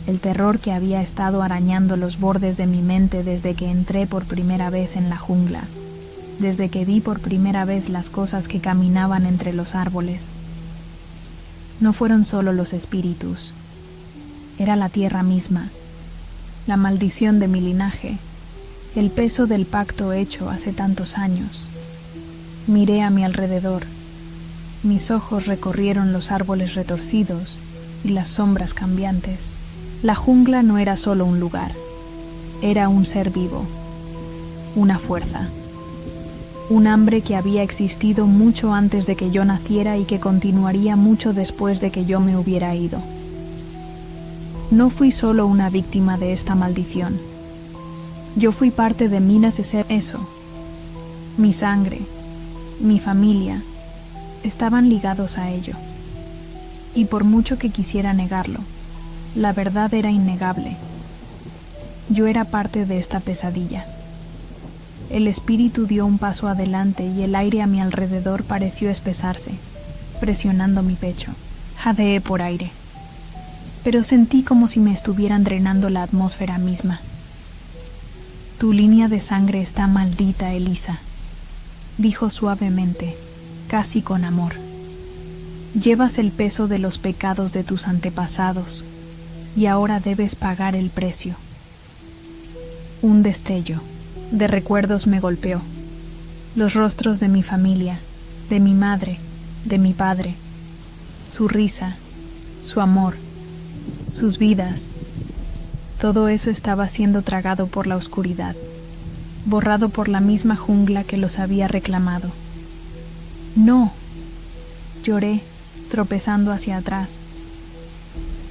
el terror que había estado arañando los bordes de mi mente desde que entré por primera vez en la jungla, desde que vi por primera vez las cosas que caminaban entre los árboles. No fueron solo los espíritus, era la tierra misma, la maldición de mi linaje, el peso del pacto hecho hace tantos años. Miré a mi alrededor. Mis ojos recorrieron los árboles retorcidos y las sombras cambiantes. La jungla no era solo un lugar, era un ser vivo, una fuerza, un hambre que había existido mucho antes de que yo naciera y que continuaría mucho después de que yo me hubiera ido. No fui solo una víctima de esta maldición. Yo fui parte de mi neceser. Eso, mi sangre, mi familia, estaban ligados a ello. Y por mucho que quisiera negarlo, la verdad era innegable. Yo era parte de esta pesadilla. El espíritu dio un paso adelante y el aire a mi alrededor pareció espesarse, presionando mi pecho. Jadeé por aire, pero sentí como si me estuvieran drenando la atmósfera misma. Tu línea de sangre está maldita, Eliza, dijo suavemente, casi con amor. Llevas el peso de los pecados de tus antepasados y ahora debes pagar el precio. Un destello de recuerdos me golpeó. Los rostros de mi familia, de mi madre, de mi padre, su risa, su amor, sus vidas. Todo eso estaba siendo tragado por la oscuridad, borrado por la misma jungla que los había reclamado. No, lloré, tropezando hacia atrás.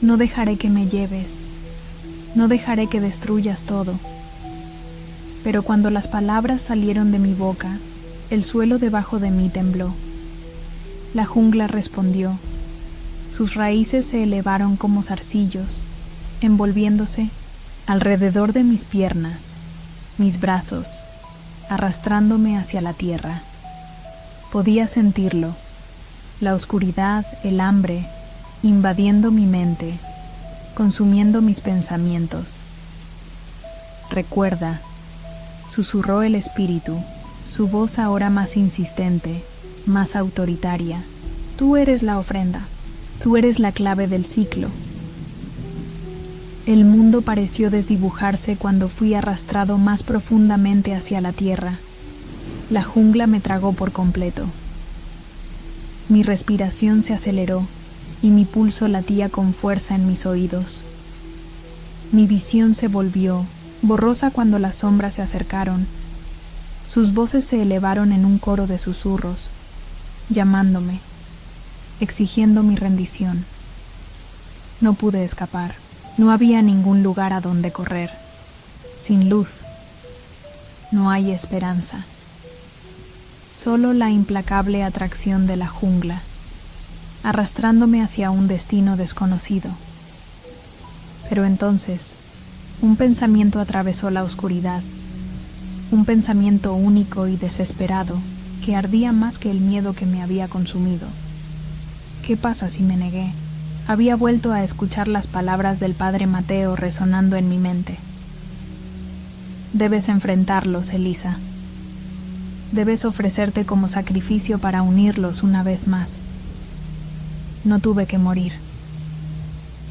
No dejaré que me lleves, no dejaré que destruyas todo. Pero cuando las palabras salieron de mi boca, el suelo debajo de mí tembló. La jungla respondió. Sus raíces se elevaron como zarcillos, envolviéndose alrededor de mis piernas, mis brazos, arrastrándome hacia la tierra. Podía sentirlo, la oscuridad, el hambre, invadiendo mi mente, consumiendo mis pensamientos. Recuerda, susurró el espíritu, su voz ahora más insistente, más autoritaria. Tú eres la ofrenda, tú eres la clave del ciclo. El mundo pareció desdibujarse cuando fui arrastrado más profundamente hacia la tierra. La jungla me tragó por completo. Mi respiración se aceleró y mi pulso latía con fuerza en mis oídos. Mi visión se volvió borrosa cuando las sombras se acercaron. Sus voces se elevaron en un coro de susurros, llamándome, exigiendo mi rendición. No pude escapar. No había ningún lugar a donde correr. Sin luz, no hay esperanza. Solo la implacable atracción de la jungla, arrastrándome hacia un destino desconocido. Pero entonces, un pensamiento atravesó la oscuridad, un pensamiento único y desesperado que ardía más que el miedo que me había consumido. ¿Qué pasa si me negué? Había vuelto a escuchar las palabras del padre Mateo resonando en mi mente. Debes enfrentarlos, Eliza. Debes ofrecerte como sacrificio para unirlos una vez más. No tuve que morir.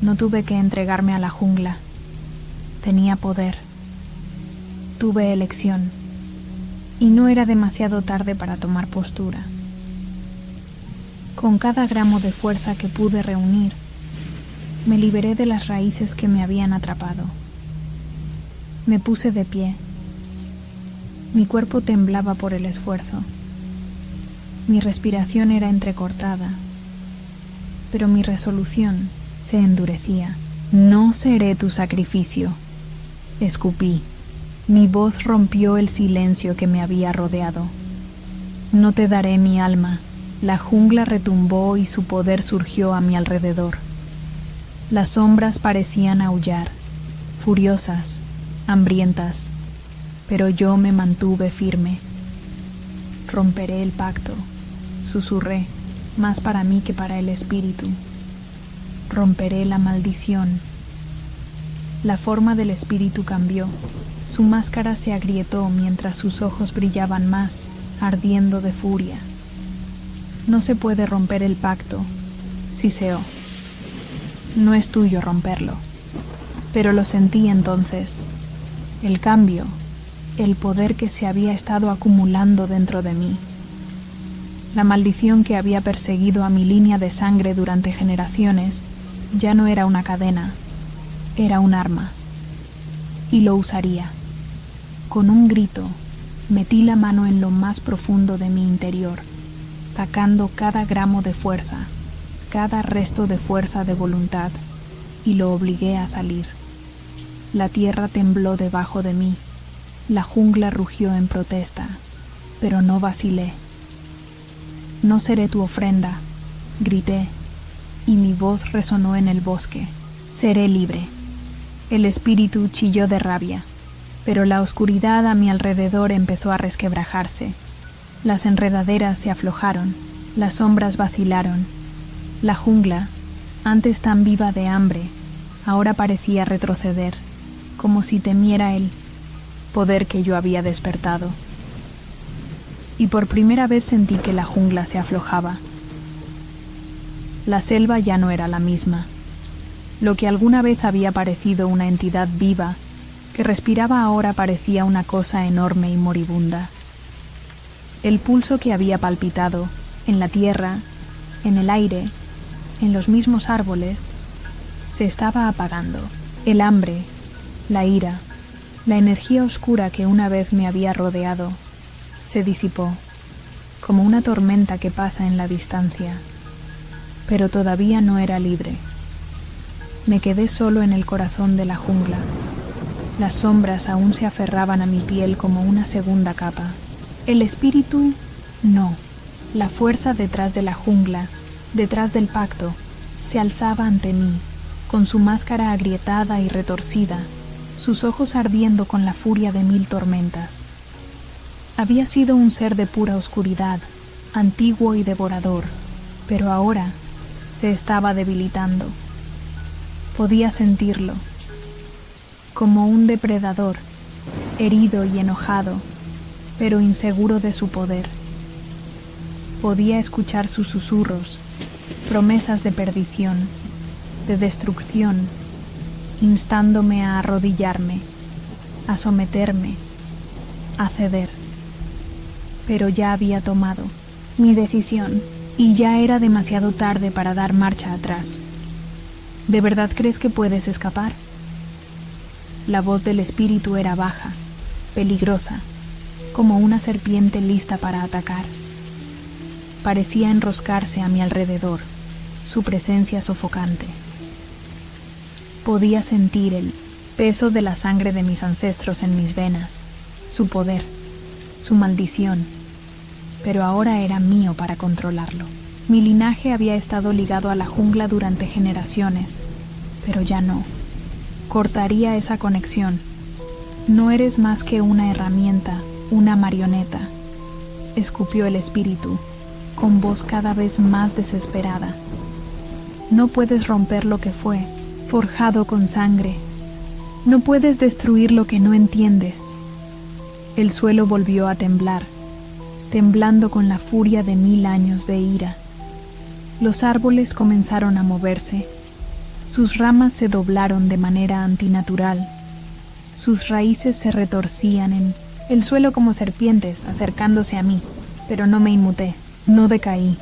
No tuve que entregarme a la jungla. Tenía poder. Tuve elección. Y no era demasiado tarde para tomar postura. Con cada gramo de fuerza que pude reunir, me liberé de las raíces que me habían atrapado. Me puse de pie. Mi cuerpo temblaba por el esfuerzo. Mi respiración era entrecortada, pero mi resolución se endurecía. No seré tu sacrificio, escupí. Mi voz rompió el silencio que me había rodeado. No te daré mi alma. La jungla retumbó y su poder surgió a mi alrededor. Las sombras parecían aullar, furiosas, hambrientas, pero yo me mantuve firme. Romperé el pacto, susurré, más para mí que para el espíritu. Romperé la maldición. La forma del espíritu cambió. Su máscara se agrietó mientras sus ojos brillaban más, ardiendo de furia. No se puede romper el pacto, siseó. No es tuyo romperlo. Pero lo sentí entonces. El cambio, el poder que se había estado acumulando dentro de mí. La maldición que había perseguido a mi línea de sangre durante generaciones ya no era una cadena, era un arma. Y lo usaría. Con un grito, metí la mano en lo más profundo de mi interior, sacando cada gramo de fuerza, cada resto de fuerza de voluntad, y lo obligué a salir. La tierra tembló debajo de mí, la jungla rugió en protesta, pero no vacilé. No seré tu ofrenda, grité, y mi voz resonó en el bosque. Seré libre. El espíritu chilló de rabia, pero la oscuridad a mi alrededor empezó a resquebrajarse. Las enredaderas se aflojaron, las sombras vacilaron. La jungla, antes tan viva de hambre, ahora parecía retroceder, como si temiera el poder que yo había despertado. Y por primera vez sentí que la jungla se aflojaba. La selva ya no era la misma. Lo que alguna vez había parecido una entidad viva, que respiraba ahora parecía una cosa enorme y moribunda. El pulso que había palpitado, en la tierra, en el aire, en los mismos árboles, se estaba apagando. El hambre, la ira, la energía oscura que una vez me había rodeado, se disipó, como una tormenta que pasa en la distancia. Pero todavía no era libre. Me quedé solo en el corazón de la jungla. Las sombras aún se aferraban a mi piel como una segunda capa. El espíritu, no. La fuerza detrás de la jungla, detrás del pacto, se alzaba ante mí, con su máscara agrietada y retorcida, sus ojos ardiendo con la furia de 1000 tormentas. Había sido un ser de pura oscuridad, antiguo y devorador, pero ahora se estaba debilitando. Podía sentirlo, como un depredador, herido y enojado, pero inseguro de su poder. Podía escuchar sus susurros, promesas de perdición, de destrucción, instándome a arrodillarme, a someterme, a ceder. Pero ya había tomado mi decisión y ya era demasiado tarde para dar marcha atrás. ¿De verdad crees que puedes escapar? La voz del espíritu era baja, peligrosa, como una serpiente lista para atacar. Parecía enroscarse a mi alrededor, su presencia sofocante. Podía sentir el peso de la sangre de mis ancestros en mis venas, su poder, su maldición, pero ahora era mío para controlarlo. Mi linaje había estado ligado a la jungla durante generaciones, pero ya no. Cortaría esa conexión. No eres más que una herramienta, una marioneta, escupió el espíritu, con voz cada vez más desesperada. No puedes romper lo que fue, forjado con sangre. No puedes destruir lo que no entiendes. El suelo volvió a temblar, temblando con la furia de 1000 años de ira. Los árboles comenzaron a moverse. Sus ramas se doblaron de manera antinatural. Sus raíces se retorcían en el suelo como serpientes, acercándose a mí, pero no me inmuté, no decaí.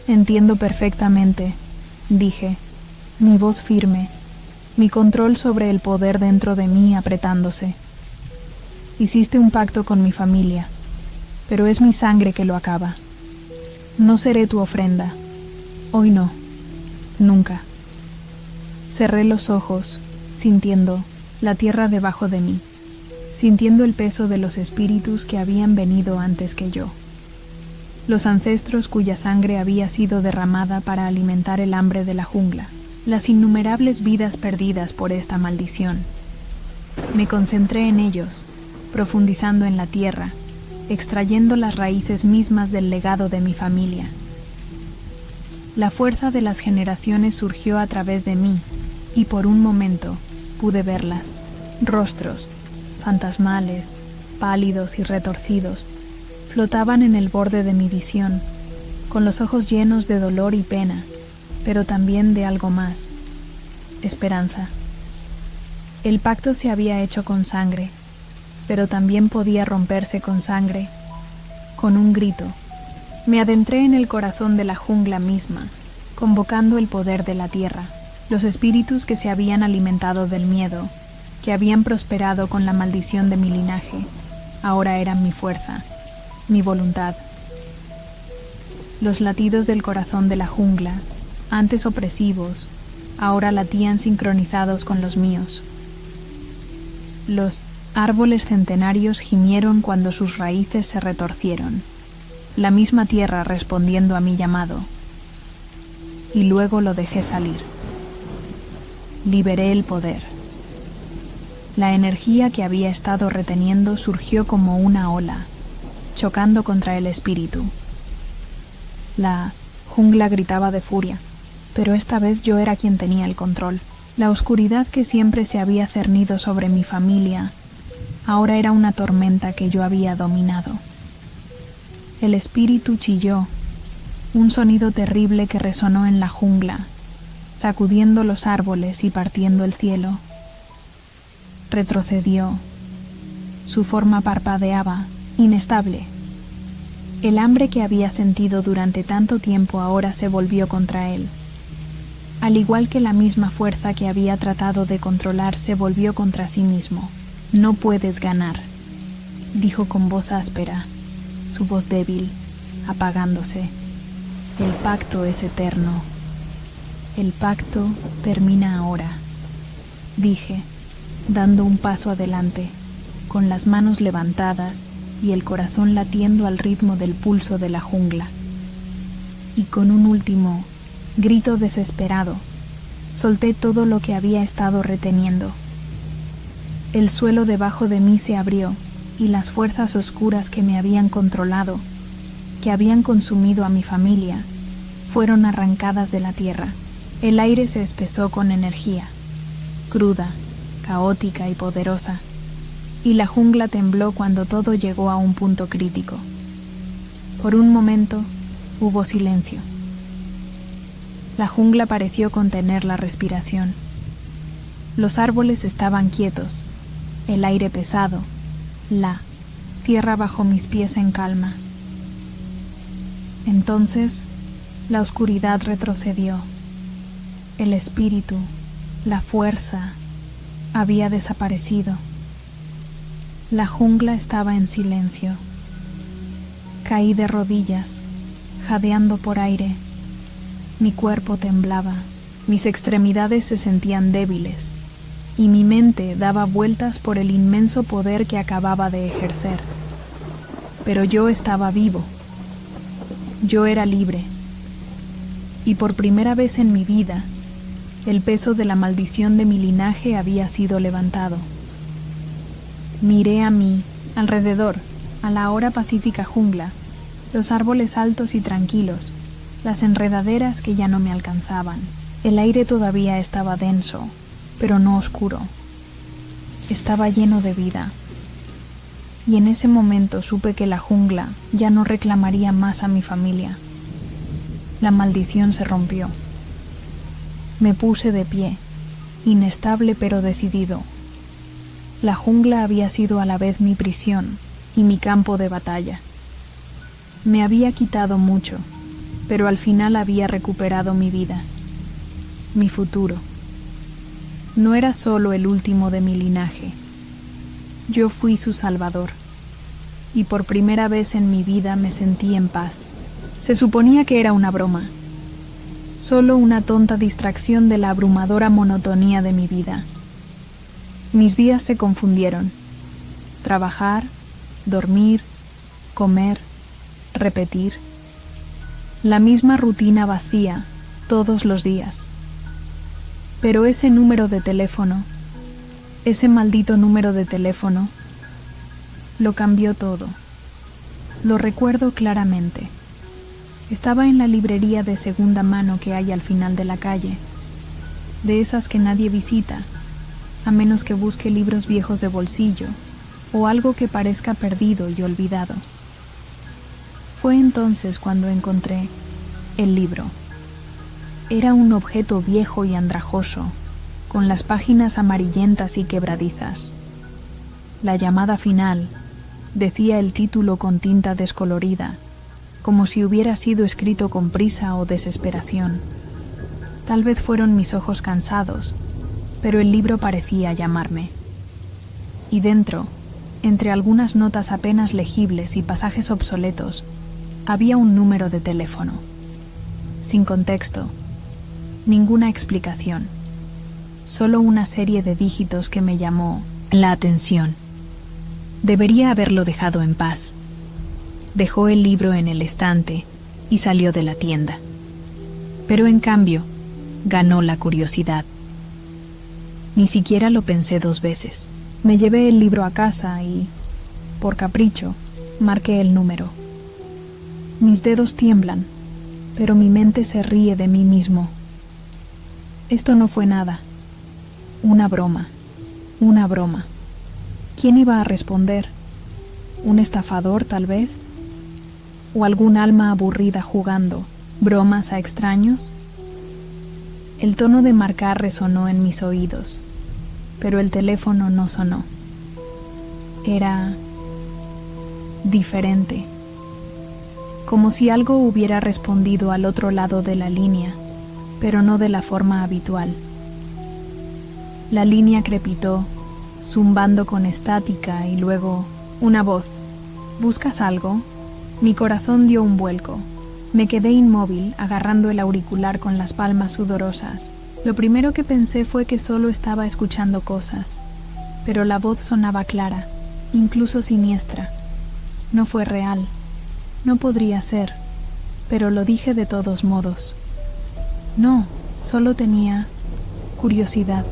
Entiendo perfectamente, dije, mi voz firme, mi control sobre el poder dentro de mí apretándose. Hiciste un pacto con mi familia, pero es mi sangre que lo acaba. No seré tu ofrenda. Hoy no. Nunca. Cerré los ojos, sintiendo la tierra debajo de mí, sintiendo el peso de los espíritus que habían venido antes que yo. Los ancestros cuya sangre había sido derramada para alimentar el hambre de la jungla, las innumerables vidas perdidas por esta maldición. Me concentré en ellos, profundizando en la tierra, extrayendo las raíces mismas del legado de mi familia. La fuerza de las generaciones surgió a través de mí, y por un momento pude verlas, rostros, fantasmales, pálidos y retorcidos, flotaban en el borde de mi visión, con los ojos llenos de dolor y pena, pero también de algo más, esperanza. El pacto se había hecho con sangre, pero también podía romperse con sangre, con un grito. Me adentré en el corazón de la jungla misma, convocando el poder de la tierra, los espíritus que se habían alimentado del miedo, que habían prosperado con la maldición de mi linaje, ahora eran mi fuerza, mi voluntad. Los latidos del corazón de la jungla, antes opresivos, ahora latían sincronizados con los míos. Los árboles centenarios gimieron cuando sus raíces se retorcieron, la misma tierra respondiendo a mi llamado. Y luego lo dejé salir. Liberé el poder. La energía que había estado reteniendo surgió como una ola, chocando contra el espíritu. La jungla gritaba de furia, pero esta vez yo era quien tenía el control. La oscuridad que siempre se había cernido sobre mi familia, ahora era una tormenta que yo había dominado. El espíritu chilló, un sonido terrible que resonó en la jungla, sacudiendo los árboles y partiendo el cielo. Retrocedió. Su forma parpadeaba, inestable. El hambre que había sentido durante tanto tiempo ahora se volvió contra él. Al igual que la misma fuerza que había tratado de controlar se volvió contra sí mismo. No puedes ganar, dijo con voz áspera, su voz débil, apagándose. El pacto es eterno. El pacto termina ahora, dije, dando un paso adelante, con las manos levantadas y el corazón latiendo al ritmo del pulso de la jungla. Y con un último grito desesperado, solté todo lo que había estado reteniendo. El suelo debajo de mí se abrió y las fuerzas oscuras que me habían controlado, que habían consumido a mi familia, fueron arrancadas de la tierra. El aire se espesó con energía, cruda, caótica y poderosa, y la jungla tembló cuando todo llegó a un punto crítico. Por un momento hubo silencio. La jungla pareció contener la respiración. Los árboles estaban quietos, el aire pesado, la tierra bajo mis pies en calma. Entonces, la oscuridad retrocedió. El espíritu, la fuerza, había desaparecido. La jungla estaba en silencio. Caí de rodillas, jadeando por aire. Mi cuerpo temblaba, mis extremidades se sentían débiles, y mi mente daba vueltas por el inmenso poder que acababa de ejercer. Pero yo estaba vivo. Yo era libre. Y por primera vez en mi vida, el peso de la maldición de mi linaje había sido levantado. Miré a mí, alrededor, a la ahora pacífica jungla, los árboles altos y tranquilos, las enredaderas que ya no me alcanzaban. El aire todavía estaba denso, pero no oscuro. Estaba lleno de vida. Y en ese momento supe que la jungla ya no reclamaría más a mi familia. La maldición se rompió. Me puse de pie, inestable pero decidido. La jungla había sido a la vez mi prisión y mi campo de batalla. Me había quitado mucho, pero al final había recuperado mi vida, mi futuro. No era solo el último de mi linaje. Yo fui su salvador, y por primera vez en mi vida me sentí en paz. Se suponía que era una broma, solo una tonta distracción de la abrumadora monotonía de mi vida. Mis días se confundieron. Trabajar, dormir, comer, repetir. La misma rutina vacía todos los días. Pero ese número de teléfono, ese maldito número de teléfono, lo cambió todo. Lo recuerdo claramente. Estaba en la librería de segunda mano que hay al final de la calle, de esas que nadie visita, a menos que busque libros viejos de bolsillo o algo que parezca perdido y olvidado. Fue entonces cuando encontré el libro. Era un objeto viejo y andrajoso, con las páginas amarillentas y quebradizas. La llamada final, decía el título con tinta descolorida, como si hubiera sido escrito con prisa o desesperación. Tal vez fueron mis ojos cansados, pero el libro parecía llamarme. Y dentro, entre algunas notas apenas legibles y pasajes obsoletos, había un número de teléfono. Sin contexto, ninguna explicación, solo una serie de dígitos que me llamó la atención. Debería haberlo dejado en paz. Dejó el libro en el estante y salió de la tienda. Pero en cambio, ganó la curiosidad. Ni siquiera lo pensé 2 veces. Me llevé el libro a casa y, por capricho, marqué el número. Mis dedos tiemblan, pero mi mente se ríe de mí mismo. Esto no fue nada. Una broma. Una broma. ¿Quién iba a responder? ¿Un estafador, tal vez? ¿O algún alma aburrida jugando bromas a extraños? El tono de marcar resonó en mis oídos, pero el teléfono no sonó. Era diferente, como si algo hubiera respondido al otro lado de la línea, pero no de la forma habitual. La línea crepitó, zumbando con estática, y luego una voz. ¿Buscas algo? Mi corazón dio un vuelco. Me quedé inmóvil, agarrando el auricular con las palmas sudorosas. Lo primero que pensé fue que solo estaba escuchando cosas, pero la voz sonaba clara, incluso siniestra. No fue real. No podría ser, pero lo dije de todos modos. No, solo tenía curiosidad.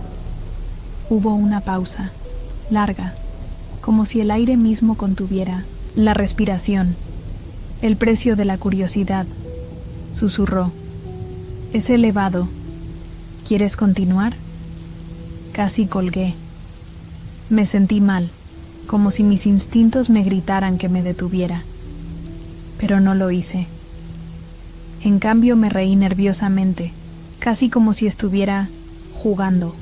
Hubo una pausa, larga, como si el aire mismo contuviera la respiración. El precio de la curiosidad, susurró. Es elevado. ¿Quieres continuar? Casi colgué. Me sentí mal, como si mis instintos me gritaran que me detuviera. Pero no lo hice. En cambio me reí nerviosamente, casi como si estuviera jugando.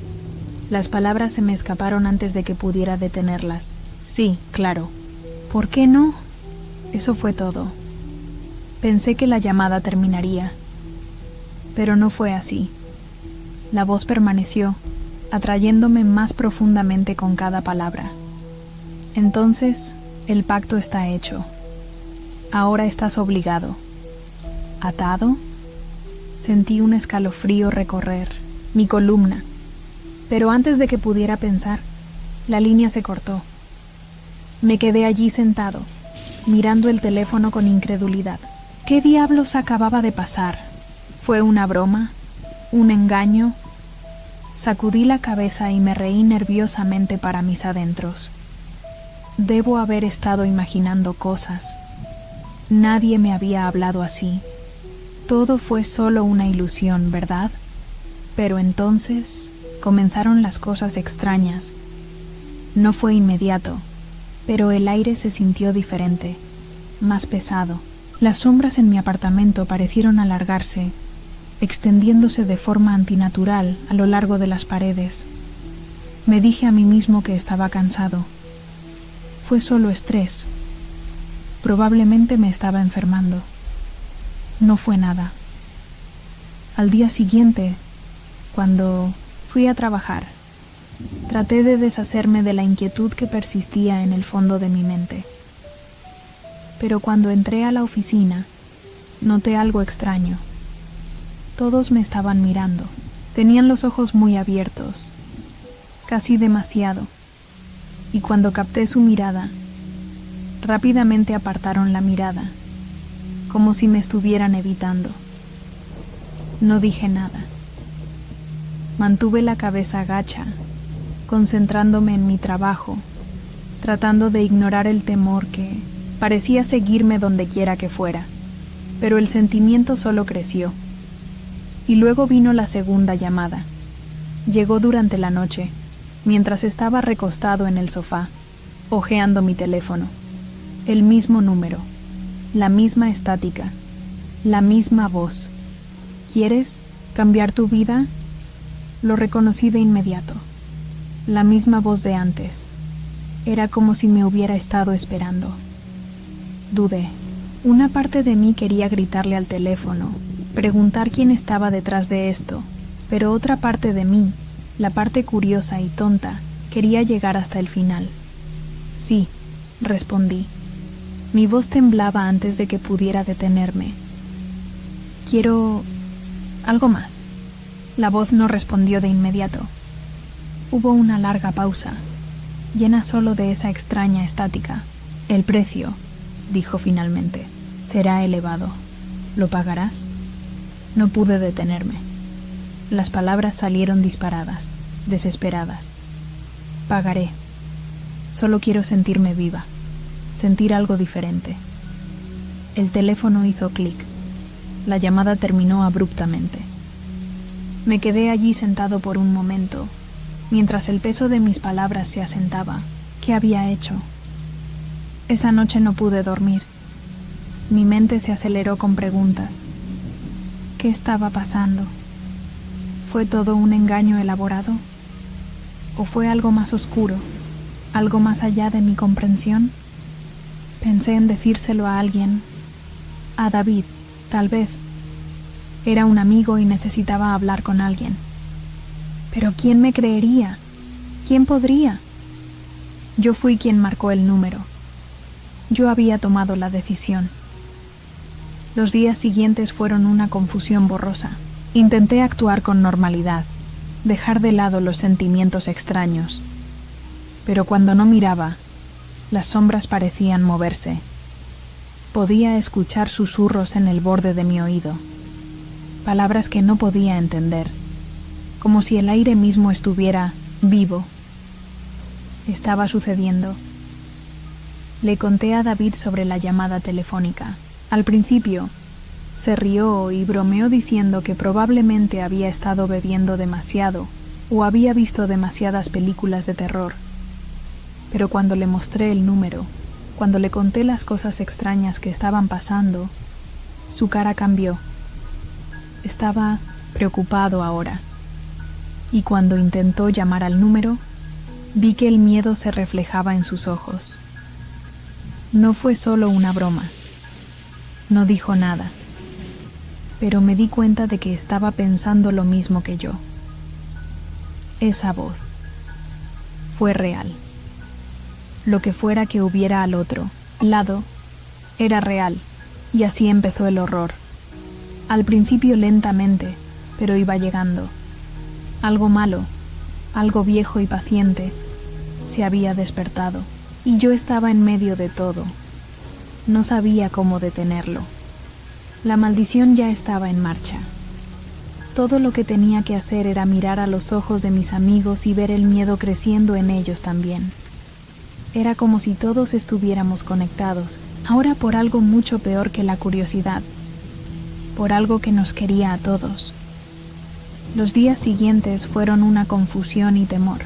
Las palabras se me escaparon antes de que pudiera detenerlas. Sí, claro. ¿Por qué no? Eso fue todo. Pensé que la llamada terminaría, pero no fue así. La voz permaneció, atrayéndome más profundamente con cada palabra. Entonces, el pacto está hecho. Ahora estás obligado. ¿Atado? Sentí un escalofrío recorrer mi columna, pero antes de que pudiera pensar, la línea se cortó. Me quedé allí sentado, mirando el teléfono con incredulidad. ¿Qué diablos acababa de pasar? ¿Fue una broma? ¿Un engaño? Sacudí la cabeza y me reí nerviosamente para mis adentros. Debo haber estado imaginando cosas. Nadie me había hablado así. Todo fue solo una ilusión, ¿verdad? Pero entonces comenzaron las cosas extrañas. No fue inmediato, pero el aire se sintió diferente, más pesado. Las sombras en mi apartamento parecieron alargarse, extendiéndose de forma antinatural a lo largo de las paredes. Me dije a mí mismo que estaba cansado. Fue solo estrés. Probablemente me estaba enfermando. No fue nada. Al día siguiente, cuando fui a trabajar, traté de deshacerme de la inquietud que persistía en el fondo de mi mente. Pero cuando entré a la oficina, noté algo extraño. Todos me estaban mirando. Tenían los ojos muy abiertos, casi demasiado, y cuando capté su mirada, rápidamente apartaron la mirada, como si me estuvieran evitando. No dije nada. Mantuve la cabeza gacha, concentrándome en mi trabajo, tratando de ignorar el temor que parecía seguirme donde quiera que fuera, pero el sentimiento solo creció. Y luego vino la segunda llamada. Llegó durante la noche, mientras estaba recostado en el sofá, hojeando mi teléfono. El mismo número, la misma estática, la misma voz. ¿Quieres cambiar tu vida? Lo reconocí de inmediato. La misma voz de antes. Era como si me hubiera estado esperando. Dudé. Una parte de mí quería gritarle al teléfono, preguntar quién estaba detrás de esto, pero otra parte de mí, la parte curiosa y tonta, quería llegar hasta el final. Sí, respondí. Mi voz temblaba antes de que pudiera detenerme. Quiero algo más. La voz no respondió de inmediato. Hubo una larga pausa, llena solo de esa extraña estática. El precio, dijo finalmente, será elevado. ¿Lo pagarás? No pude detenerme. Las palabras salieron disparadas, desesperadas. Pagaré. Solo quiero sentirme viva, sentir algo diferente. El teléfono hizo clic. La llamada terminó abruptamente. Me quedé allí sentado por un momento, mientras el peso de mis palabras se asentaba. ¿Qué había hecho? Esa noche no pude dormir. Mi mente se aceleró con preguntas. ¿Qué estaba pasando? ¿Fue todo un engaño elaborado? ¿O fue algo más oscuro, algo más allá de mi comprensión? Pensé en decírselo a alguien, a David, tal vez. Era un amigo y necesitaba hablar con alguien. Pero ¿quién me creería? ¿Quién podría? Yo fui quien marcó el número. Yo había tomado la decisión. Los días siguientes fueron una confusión borrosa. Intenté actuar con normalidad, dejar de lado los sentimientos extraños. Pero cuando no miraba, las sombras parecían moverse. Podía escuchar susurros en el borde de mi oído, palabras que no podía entender, como si el aire mismo estuviera vivo. Estaba sucediendo. Le conté a David sobre la llamada telefónica. Al principio, se rió y bromeó diciendo que probablemente había estado bebiendo demasiado o había visto demasiadas películas de terror. Pero cuando le mostré el número, cuando le conté las cosas extrañas que estaban pasando, su cara cambió. Estaba preocupado ahora. Y cuando intentó llamar al número, vi que el miedo se reflejaba en sus ojos. No fue solo una broma. No dijo nada, pero me di cuenta de que estaba pensando lo mismo que yo. Esa voz fue real. Lo que fuera que hubiera al otro lado era real, y así empezó el horror. Al principio lentamente, pero iba llegando. Algo malo, algo viejo y paciente, se había despertado, y yo estaba en medio de todo. No sabía cómo detenerlo. La maldición ya estaba en marcha. Todo lo que tenía que hacer era mirar a los ojos de mis amigos y ver el miedo creciendo en ellos también. Era como si todos estuviéramos conectados, ahora por algo mucho peor que la curiosidad, por algo que nos quería a todos. Los días siguientes fueron una confusión y temor.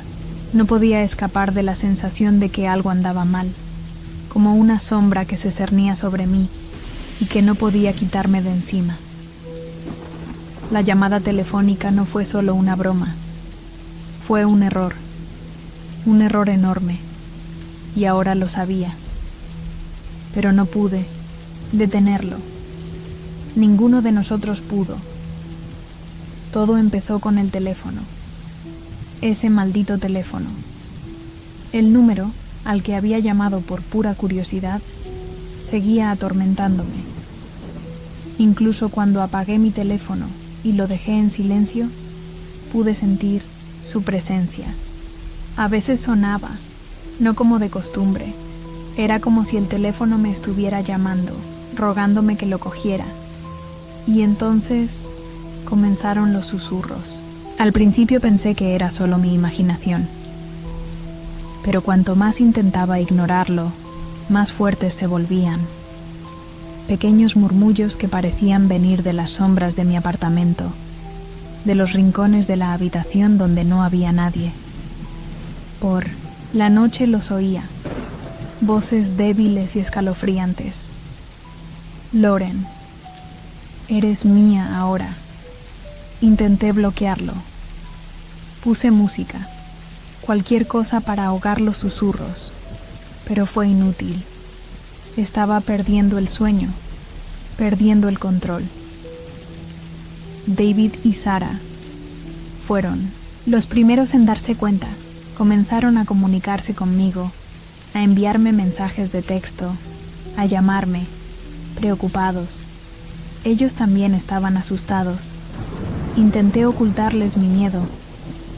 No podía escapar de la sensación de que algo andaba mal, como una sombra que se cernía sobre mí y que no podía quitarme de encima. La llamada telefónica no fue solo una broma, fue un error enorme, y ahora lo sabía. Pero no pude detenerlo. Ninguno de nosotros pudo. Todo empezó con el teléfono. Ese maldito teléfono. El número, al que había llamado por pura curiosidad, seguía atormentándome. Incluso cuando apagué mi teléfono y lo dejé en silencio, pude sentir su presencia. A veces sonaba, no como de costumbre. Era como si el teléfono me estuviera llamando, rogándome que lo cogiera. Y entonces comenzaron los susurros. Al principio pensé que era solo mi imaginación. Pero cuanto más intentaba ignorarlo, más fuertes se volvían. Pequeños murmullos que parecían venir de las sombras de mi apartamento, de los rincones de la habitación donde no había nadie. Por la noche los oía, voces débiles y escalofriantes. Lauren, eres mía ahora. Intenté bloquearlo. Puse música, cualquier cosa para ahogar los susurros, pero fue inútil. Estaba perdiendo el sueño, perdiendo el control. David y Sarah fueron los primeros en darse cuenta. Comenzaron a comunicarse conmigo, a enviarme mensajes de texto, a llamarme, preocupados. Ellos también estaban asustados. Intenté ocultarles mi miedo,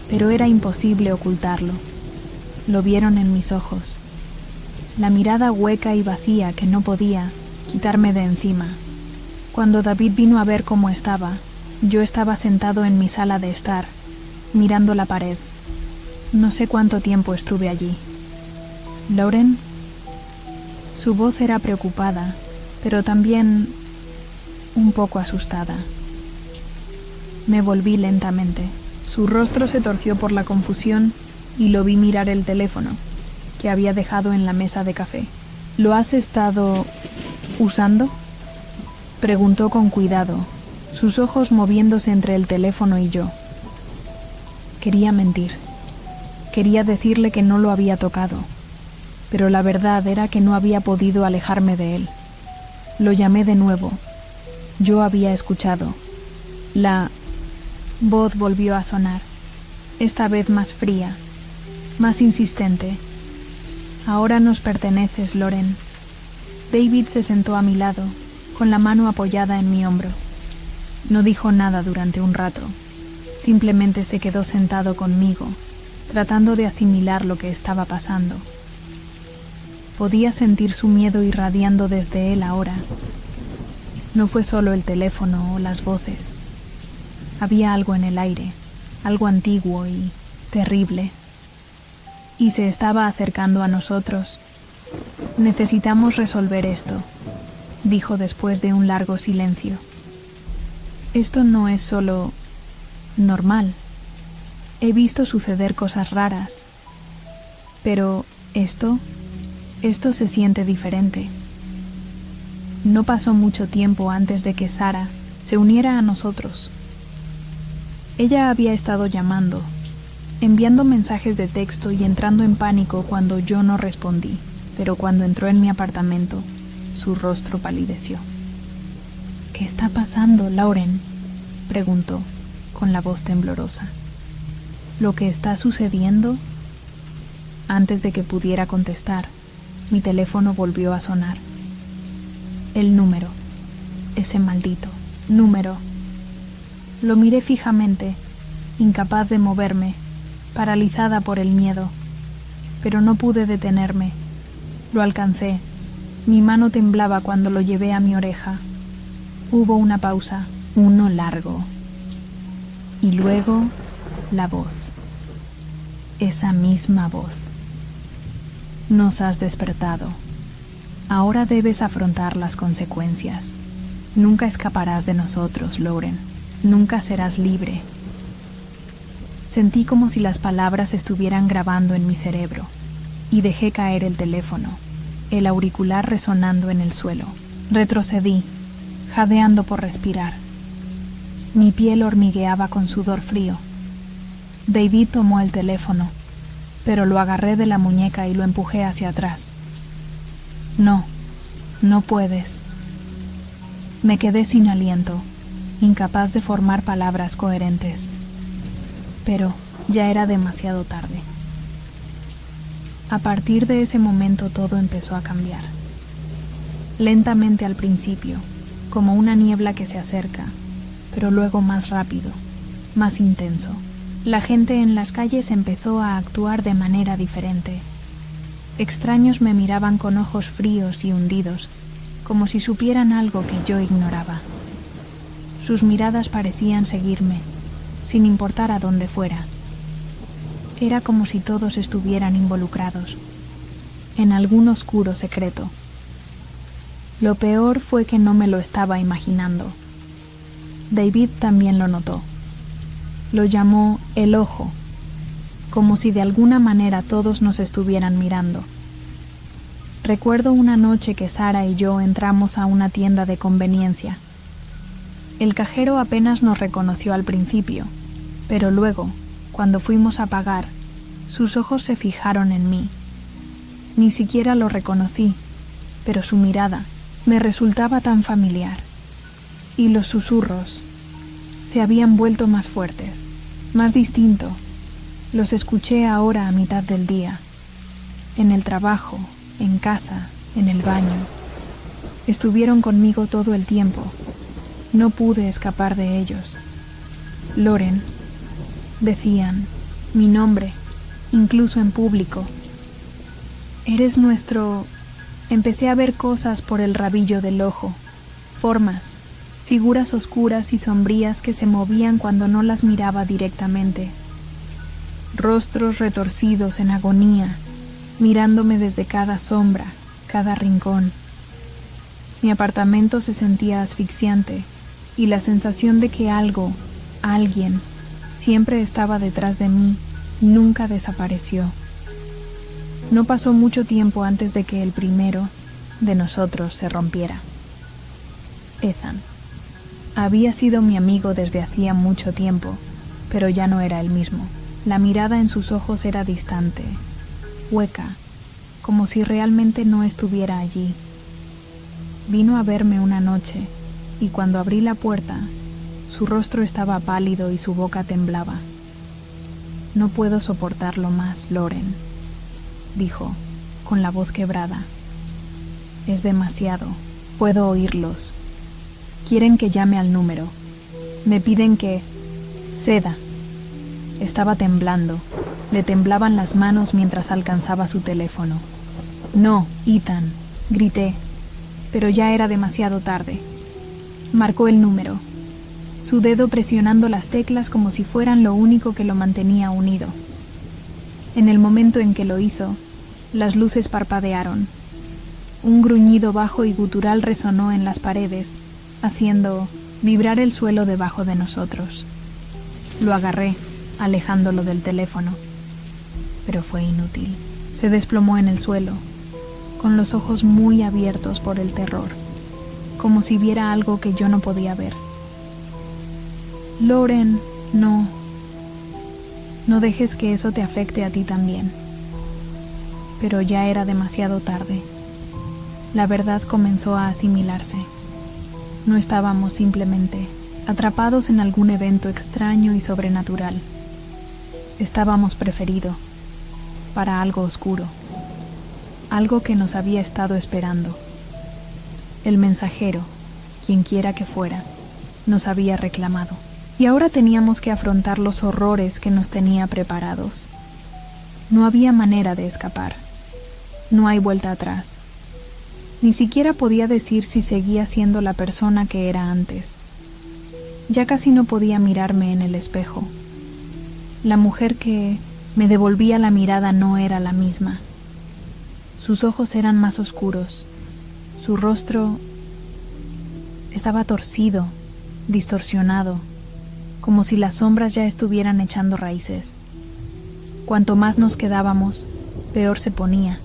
pero era imposible ocultarlo. Lo vieron en mis ojos. La mirada hueca y vacía que no podía quitarme de encima. Cuando David vino a ver cómo estaba, yo estaba sentado en mi sala de estar, mirando la pared. No sé cuánto tiempo estuve allí. ¿Lauren? Su voz era preocupada, pero también un poco asustada. Me volví lentamente. Su rostro se torció por la confusión y lo vi mirar el teléfono, que había dejado en la mesa de café. ¿Lo has estado usando?, preguntó con cuidado, sus ojos moviéndose entre el teléfono y yo. Quería mentir. Quería decirle que no lo había tocado, pero la verdad era que no había podido alejarme de él. Lo llamé de nuevo. Yo había escuchado. La voz volvió a sonar, esta vez más fría, más insistente. Ahora nos perteneces, Lauren. David se sentó a mi lado, con la mano apoyada en mi hombro. No dijo nada durante un rato. Simplemente se quedó sentado conmigo, tratando de asimilar lo que estaba pasando. Podía sentir su miedo irradiando desde él ahora. No fue solo el teléfono o las voces. Había algo en el aire, algo antiguo y terrible. Y se estaba acercando a nosotros. Necesitamos resolver esto, dijo después de un largo silencio. Esto no es solo normal. He visto suceder cosas raras. Pero esto se siente diferente. No pasó mucho tiempo antes de que Sarah se uniera a nosotros. Ella había estado llamando, enviando mensajes de texto y entrando en pánico cuando yo no respondí, pero cuando entró en mi apartamento, su rostro palideció. ¿Qué está pasando, Lauren?, preguntó, con la voz temblorosa. ¿Lo que está sucediendo? Antes de que pudiera contestar, mi teléfono volvió a sonar. El número, ese maldito número. Lo miré fijamente, incapaz de moverme, paralizada por el miedo, pero no pude detenerme. Lo alcancé. Mi mano temblaba cuando lo llevé a mi oreja. Hubo una pausa, uno largo. Y luego, la voz. Esa misma voz. Nos has despertado. Ahora debes afrontar las consecuencias. Nunca escaparás de nosotros, Lauren. Nunca serás libre. Sentí como si las palabras estuvieran grabando en mi cerebro, y dejé caer el teléfono, el auricular resonando en el suelo. Retrocedí, jadeando por respirar. Mi piel hormigueaba con sudor frío. David tomó el teléfono, pero lo agarré de la muñeca y lo empujé hacia atrás. No, no puedes. Me quedé sin aliento, incapaz de formar palabras coherentes. Pero ya era demasiado tarde. A partir de ese momento todo empezó a cambiar. Lentamente al principio, como una niebla que se acerca, pero luego más rápido, más intenso. La gente en las calles empezó a actuar de manera diferente. Extraños me miraban con ojos fríos y hundidos, como si supieran algo que yo ignoraba. Sus miradas parecían seguirme, sin importar a dónde fuera. Era como si todos estuvieran involucrados, en algún oscuro secreto. Lo peor fue que no me lo estaba imaginando. David también lo notó. Lo llamó el ojo, como si de alguna manera todos nos estuvieran mirando. Recuerdo una noche que Sara y yo entramos a una tienda de conveniencia. El cajero apenas nos reconoció al principio, pero luego, cuando fuimos a pagar, sus ojos se fijaron en mí. Ni siquiera lo reconocí, pero su mirada me resultaba tan familiar. Y los susurros se habían vuelto más fuertes, más distintos. Los escuché ahora a mitad del día, en el trabajo, en casa, en el baño. Estuvieron conmigo todo el tiempo. No pude escapar de ellos. Loren, decían, mi nombre, incluso en público. Eres nuestro... Empecé a ver cosas por el rabillo del ojo, formas, figuras oscuras y sombrías que se movían cuando no las miraba directamente. Rostros retorcidos en agonía, mirándome desde cada sombra, cada rincón. Mi apartamento se sentía asfixiante y la sensación de que algo, alguien, siempre estaba detrás de mí, nunca desapareció. No pasó mucho tiempo antes de que el primero de nosotros se rompiera. Ethan. Había sido mi amigo desde hacía mucho tiempo, pero ya no era el mismo. La mirada en sus ojos era distante, hueca, como si realmente no estuviera allí. Vino a verme una noche, y cuando abrí la puerta, su rostro estaba pálido y su boca temblaba. No puedo soportarlo más, Loren, dijo, con la voz quebrada. Es demasiado, puedo oírlos. Quieren que llame al número. Me piden que... ceda. Estaba temblando. Le temblaban las manos mientras alcanzaba su teléfono. No, Ethan, grité, pero ya era demasiado tarde. Marcó el número, su dedo presionando las teclas como si fueran lo único que lo mantenía unido. En el momento en que lo hizo, las luces parpadearon. Un gruñido bajo y gutural resonó en las paredes, haciendo vibrar el suelo debajo de nosotros. Lo agarré, alejándolo del teléfono, pero fue inútil. Se desplomó en el suelo, con los ojos muy abiertos por el terror, como si viera algo que yo no podía ver. Loren, no dejes que eso te afecte a ti también. Pero ya era demasiado tarde. La verdad comenzó a asimilarse. No estábamos simplemente atrapados en algún evento extraño y sobrenatural. Estábamos preferido para algo oscuro, algo que nos había estado esperando. El mensajero, quienquiera que fuera, nos había reclamado. Y ahora teníamos que afrontar los horrores que nos tenía preparados. No había manera de escapar. No hay vuelta atrás. Ni siquiera podía decir si seguía siendo la persona que era antes. Ya casi no podía mirarme en el espejo. La mujer que me devolvía la mirada no era la misma. Sus ojos eran más oscuros. Su rostro estaba torcido, distorsionado, como si las sombras ya estuvieran echando raíces. Cuanto más nos quedábamos, peor se ponía.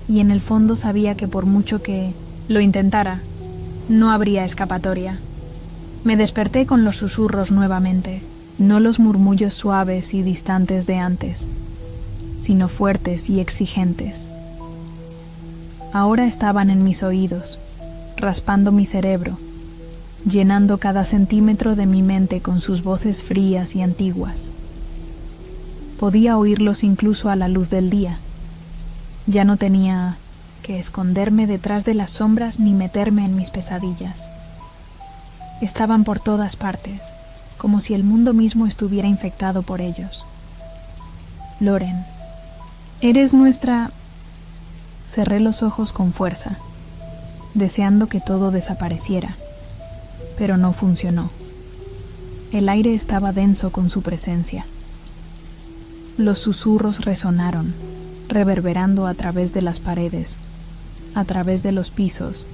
Y en el fondo sabía que por mucho que lo intentara, no habría escapatoria. Me desperté con los susurros nuevamente, no los murmullos suaves y distantes de antes, sino fuertes y exigentes. Ahora estaban en mis oídos, raspando mi cerebro, llenando cada centímetro de mi mente con sus voces frías y antiguas. Podía oírlos incluso a la luz del día. Ya no tenía que esconderme detrás de las sombras ni meterme en mis pesadillas. Estaban por todas partes, como si el mundo mismo estuviera infectado por ellos. Loren, eres nuestra... Cerré los ojos con fuerza, deseando que todo desapareciera, pero no funcionó. El aire estaba denso con su presencia. Los susurros resonaron, reverberando a través de las paredes, a través de los pisos,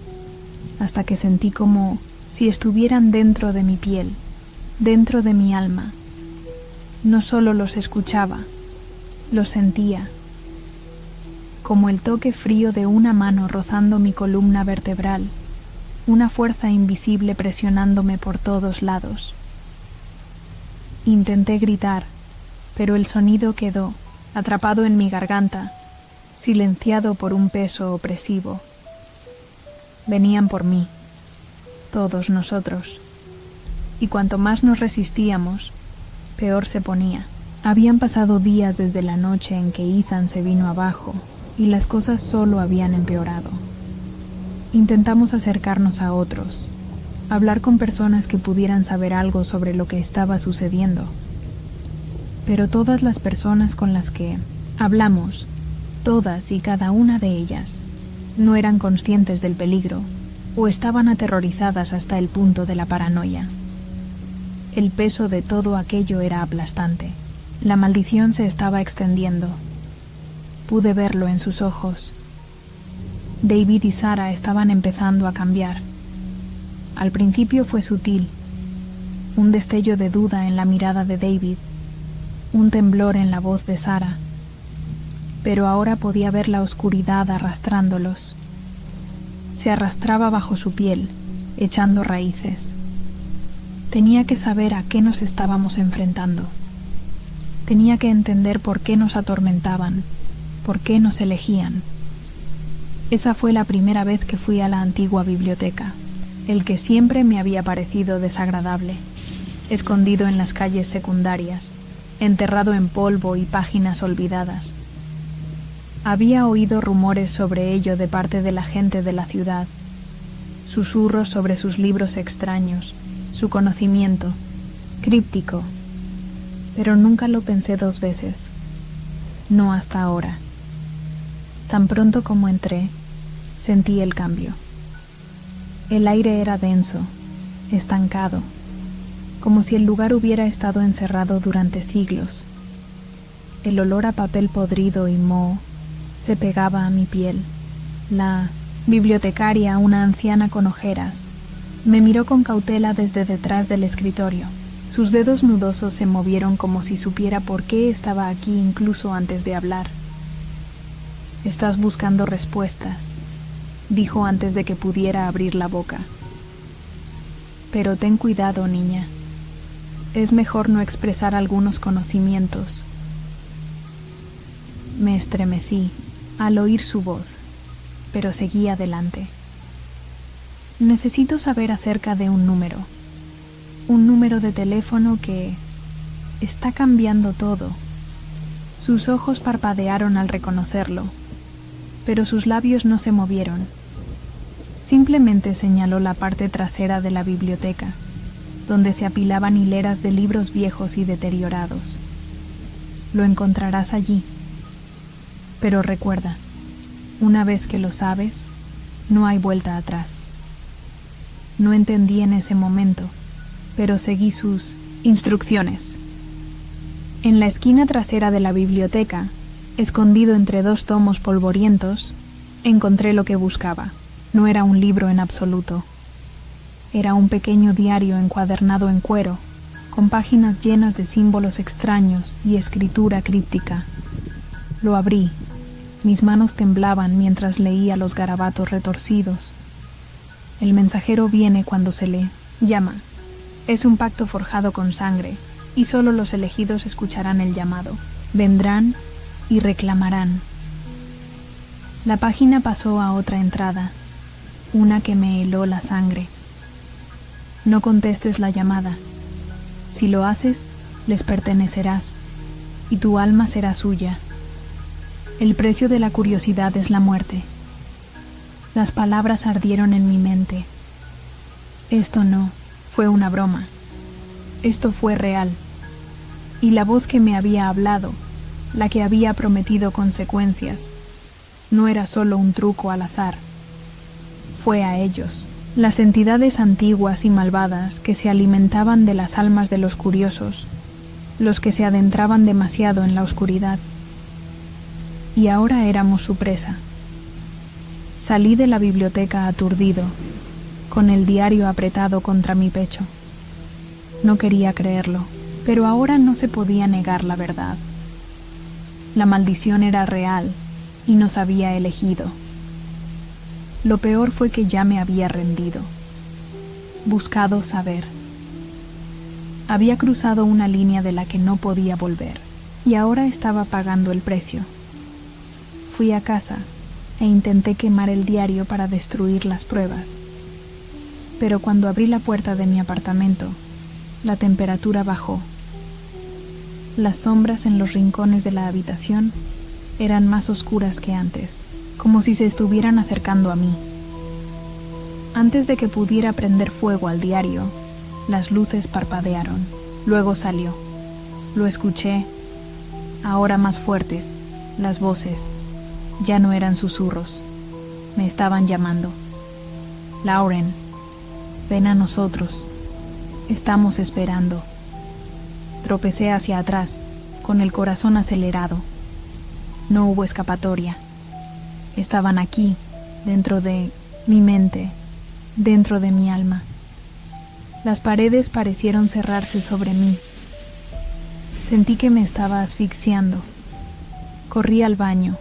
hasta que sentí como si estuvieran dentro de mi piel, dentro de mi alma. No solo los escuchaba, los sentía, como el toque frío de una mano rozando mi columna vertebral, una fuerza invisible presionándome por todos lados. Intenté gritar, pero el sonido quedó atrapado en mi garganta, silenciado por un peso opresivo. Venían por mí, todos nosotros, y cuanto más nos resistíamos, peor se ponía. Habían pasado días desde la noche en que Ethan se vino abajo, y las cosas solo habían empeorado. Intentamos acercarnos a otros, hablar con personas que pudieran saber algo sobre lo que estaba sucediendo. Pero todas las personas con las que hablamos, todas y cada una de ellas, no eran conscientes del peligro o estaban aterrorizadas hasta el punto de la paranoia. El peso de todo aquello era aplastante. La maldición se estaba extendiendo. Pude verlo en sus ojos. David y Sarah estaban empezando a cambiar. Al principio fue sutil, un destello de duda en la mirada de David, un temblor en la voz de Sarah, pero ahora podía ver la oscuridad arrastrándolos. Se arrastraba bajo su piel, echando raíces. Tenía que saber a qué nos estábamos enfrentando. Tenía que entender por qué nos atormentaban, por qué nos elegían. Esa fue la primera vez que fui a la antigua biblioteca, el que siempre me había parecido desagradable, escondido en las calles secundarias, enterrado en polvo y páginas olvidadas. Había oído rumores sobre ello de parte de la gente de la ciudad, susurros sobre sus libros extraños, su conocimiento, críptico, pero nunca lo pensé dos veces, no hasta ahora. Tan pronto como entré, sentí el cambio. El aire era denso, estancado, como si el lugar hubiera estado encerrado durante siglos. El olor a papel podrido y moho se pegaba a mi piel. La bibliotecaria, una anciana con ojeras, me miró con cautela desde detrás del escritorio. Sus dedos nudosos se movieron como si supiera por qué estaba aquí incluso antes de hablar. «Estás buscando respuestas», dijo antes de que pudiera abrir la boca. «Pero ten cuidado, niña. Es mejor no expresar algunos conocimientos». Me estremecí al oír su voz, pero seguí adelante. «Necesito saber acerca de un número de teléfono que está cambiando todo». Sus ojos parpadearon al reconocerlo, pero sus labios no se movieron. Simplemente señaló la parte trasera de la biblioteca, donde se apilaban hileras de libros viejos y deteriorados. «Lo encontrarás allí. Pero recuerda, una vez que lo sabes, no hay vuelta atrás». No entendí en ese momento, pero seguí sus instrucciones. En la esquina trasera de la biblioteca, escondido entre dos tomos polvorientos, encontré lo que buscaba. No era un libro en absoluto. Era un pequeño diario encuadernado en cuero, con páginas llenas de símbolos extraños y escritura críptica. Lo abrí. Mis manos temblaban mientras leía los garabatos retorcidos. El mensajero viene cuando se lee. Llama. Es un pacto forjado con sangre, y solo los elegidos escucharán el llamado. Vendrán y reclamarán. La página pasó a otra entrada, una que me heló la sangre. No contestes la llamada. Si lo haces, les pertenecerás, y tu alma será suya. El precio de la curiosidad es la muerte. Las palabras ardieron en mi mente. Esto no, fue una broma. Esto fue real. Y la voz que me había hablado, la que había prometido consecuencias, no era solo un truco al azar. Fue a ellos, las entidades antiguas y malvadas que se alimentaban de las almas de los curiosos, los que se adentraban demasiado en la oscuridad. Y ahora éramos su presa. Salí de la biblioteca aturdido, con el diario apretado contra mi pecho. No quería creerlo, pero ahora no se podía negar la verdad. La maldición era real y nos había elegido. Lo peor fue que ya me había rendido, buscado saber. Había cruzado una línea de la que no podía volver, y ahora estaba pagando el precio. Fui a casa e intenté quemar el diario para destruir las pruebas. Pero cuando abrí la puerta de mi apartamento, la temperatura bajó. Las sombras en los rincones de la habitación eran más oscuras que antes, como si se estuvieran acercando a mí. Antes de que pudiera prender fuego al diario, las luces parpadearon. Luego salió. Lo escuché, ahora más fuertes, las voces. Ya no eran susurros. Me estaban llamando. Lauren, ven a nosotros. Estamos esperando. Tropecé hacia atrás, con el corazón acelerado. No hubo escapatoria. Estaban aquí, dentro de mi mente, dentro de mi alma. Las paredes parecieron cerrarse sobre mí. Sentí que me estaba asfixiando. Corrí al baño,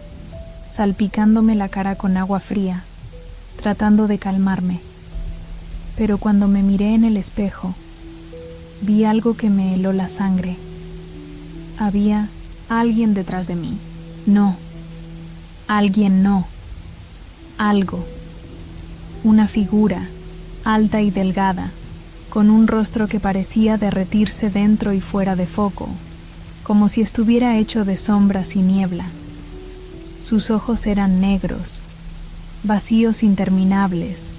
salpicándome la cara con agua fría, tratando de calmarme. Pero cuando me miré en el espejo, vi algo que me heló la sangre. Había alguien detrás de mí. No. Alguien no. Algo. Una figura, alta y delgada, con un rostro que parecía derretirse dentro y fuera de foco, como si estuviera hecho de sombras y niebla. Sus ojos eran negros, vacíos interminables,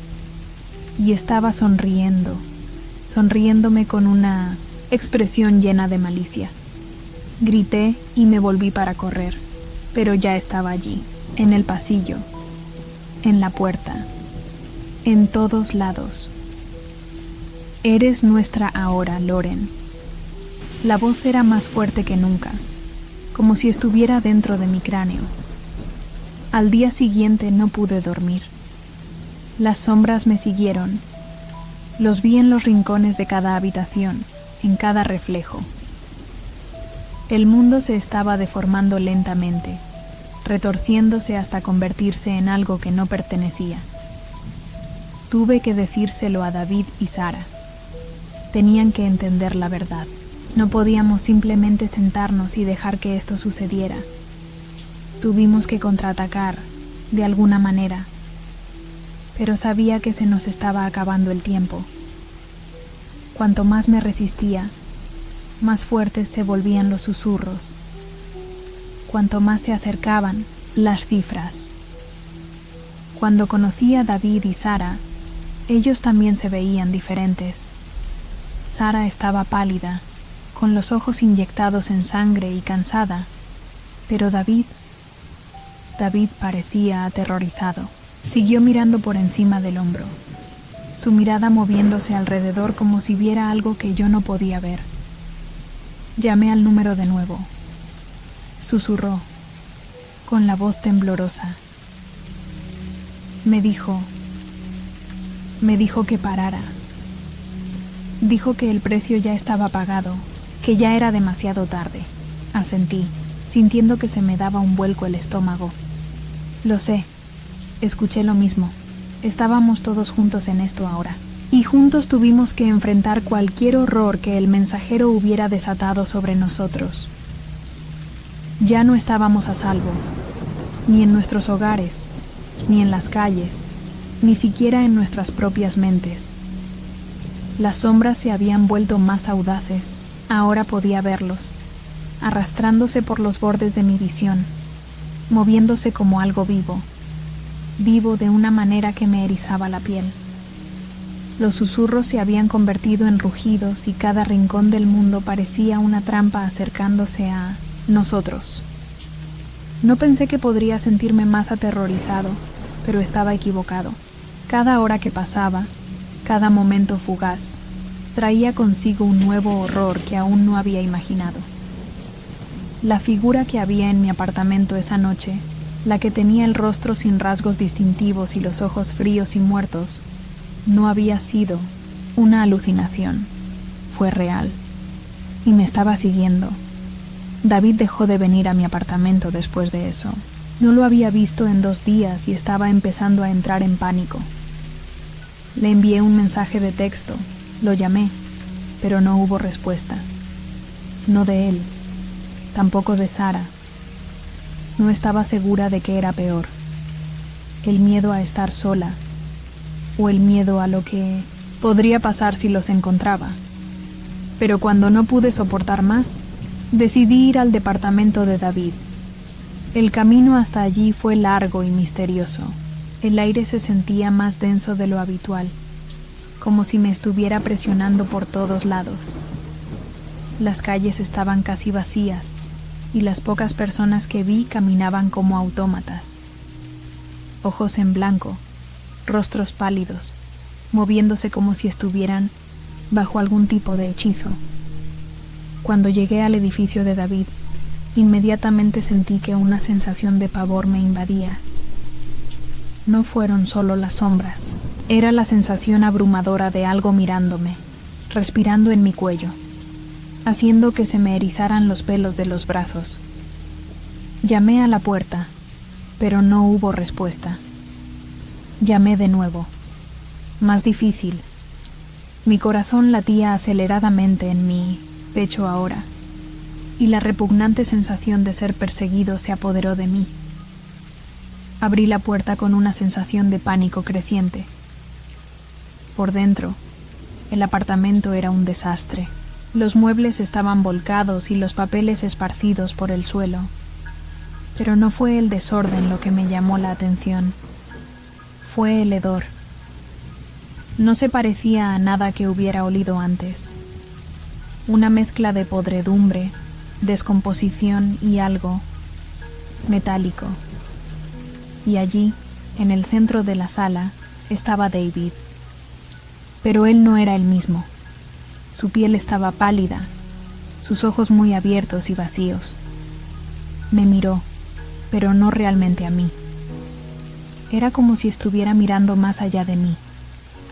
y estaba sonriendo, sonriéndome con una expresión llena de malicia. Grité y me volví para correr, pero ya estaba allí, en el pasillo, en la puerta, en todos lados. Eres nuestra ahora, Lauren. La voz era más fuerte que nunca, como si estuviera dentro de mi cráneo. Al día siguiente no pude dormir. Las sombras me siguieron. Los vi en los rincones de cada habitación, en cada reflejo. El mundo se estaba deformando lentamente, retorciéndose hasta convertirse en algo que no pertenecía. Tuve que decírselo a David y Sara. Tenían que entender la verdad. No podíamos simplemente sentarnos y dejar que esto sucediera. Tuvimos que contraatacar, de alguna manera. Pero sabía que se nos estaba acabando el tiempo. Cuanto más me resistía, más fuertes se volvían los susurros. Cuanto más se acercaban, las cifras. Cuando conocí a David y Sara, ellos también se veían diferentes. Sara estaba pálida, con los ojos inyectados en sangre y cansada, pero David parecía aterrorizado. Siguió mirando por encima del hombro, su mirada moviéndose alrededor como si viera algo que yo no podía ver. Llamé al número de nuevo. Susurró, con la voz temblorosa. Me dijo que parara. Dijo que el precio ya estaba pagado, que ya era demasiado tarde. Asentí, sintiendo que se me daba un vuelco el estómago. Lo sé, escuché lo mismo. Estábamos todos juntos en esto ahora. Y juntos tuvimos que enfrentar cualquier horror que el mensajero hubiera desatado sobre nosotros. Ya no estábamos a salvo, ni en nuestros hogares, ni en las calles, ni siquiera en nuestras propias mentes. Las sombras se habían vuelto más audaces. Ahora podía verlos, arrastrándose por los bordes de mi visión, moviéndose como algo vivo, vivo de una manera que me erizaba la piel. Los susurros se habían convertido en rugidos y cada rincón del mundo parecía una trampa acercándose a nosotros. No pensé que podría sentirme más aterrorizado, pero estaba equivocado. Cada hora que pasaba, cada momento fugaz, traía consigo un nuevo horror que aún no había imaginado. La figura que había en mi apartamento esa noche, la que tenía el rostro sin rasgos distintivos y los ojos fríos y muertos, no había sido una alucinación, fue real, y me estaba siguiendo. David dejó de venir a mi apartamento después de eso. No lo había visto en 2 días y estaba empezando a entrar en pánico. Le envié un mensaje de texto, lo llamé, pero no hubo respuesta. No de él, tampoco de Sara. No estaba segura de qué era peor, el miedo a estar sola o el miedo a lo que podría pasar si los encontraba. Pero cuando no pude soportar más, decidí ir al departamento de David. El camino hasta allí fue largo y misterioso. El aire se sentía más denso de lo habitual, como si me estuviera presionando por todos lados. Las calles estaban casi vacías y las pocas personas que vi caminaban como autómatas. Ojos en blanco, rostros pálidos, moviéndose como si estuvieran bajo algún tipo de hechizo. Cuando llegué al edificio de David, inmediatamente sentí que una sensación de pavor me invadía. No fueron solo las sombras, era la sensación abrumadora de algo mirándome, respirando en mi cuello, haciendo que se me erizaran los pelos de los brazos. Llamé a la puerta, pero no hubo respuesta. Llamé de nuevo, más difícil. Mi corazón latía aceleradamente en mi pecho ahora, y la repugnante sensación de ser perseguido se apoderó de mí. Abrí la puerta con una sensación de pánico creciente. Por dentro, el apartamento era un desastre. Los muebles estaban volcados y los papeles esparcidos por el suelo. Pero no fue el desorden lo que me llamó la atención. Fue el hedor. No se parecía a nada que hubiera olido antes. Una mezcla de podredumbre, descomposición y algo metálico. Y allí, en el centro de la sala, estaba David. Pero él no era el mismo. Su piel estaba pálida, sus ojos muy abiertos y vacíos. Me miró, pero no realmente a mí. Era como si estuviera mirando más allá de mí,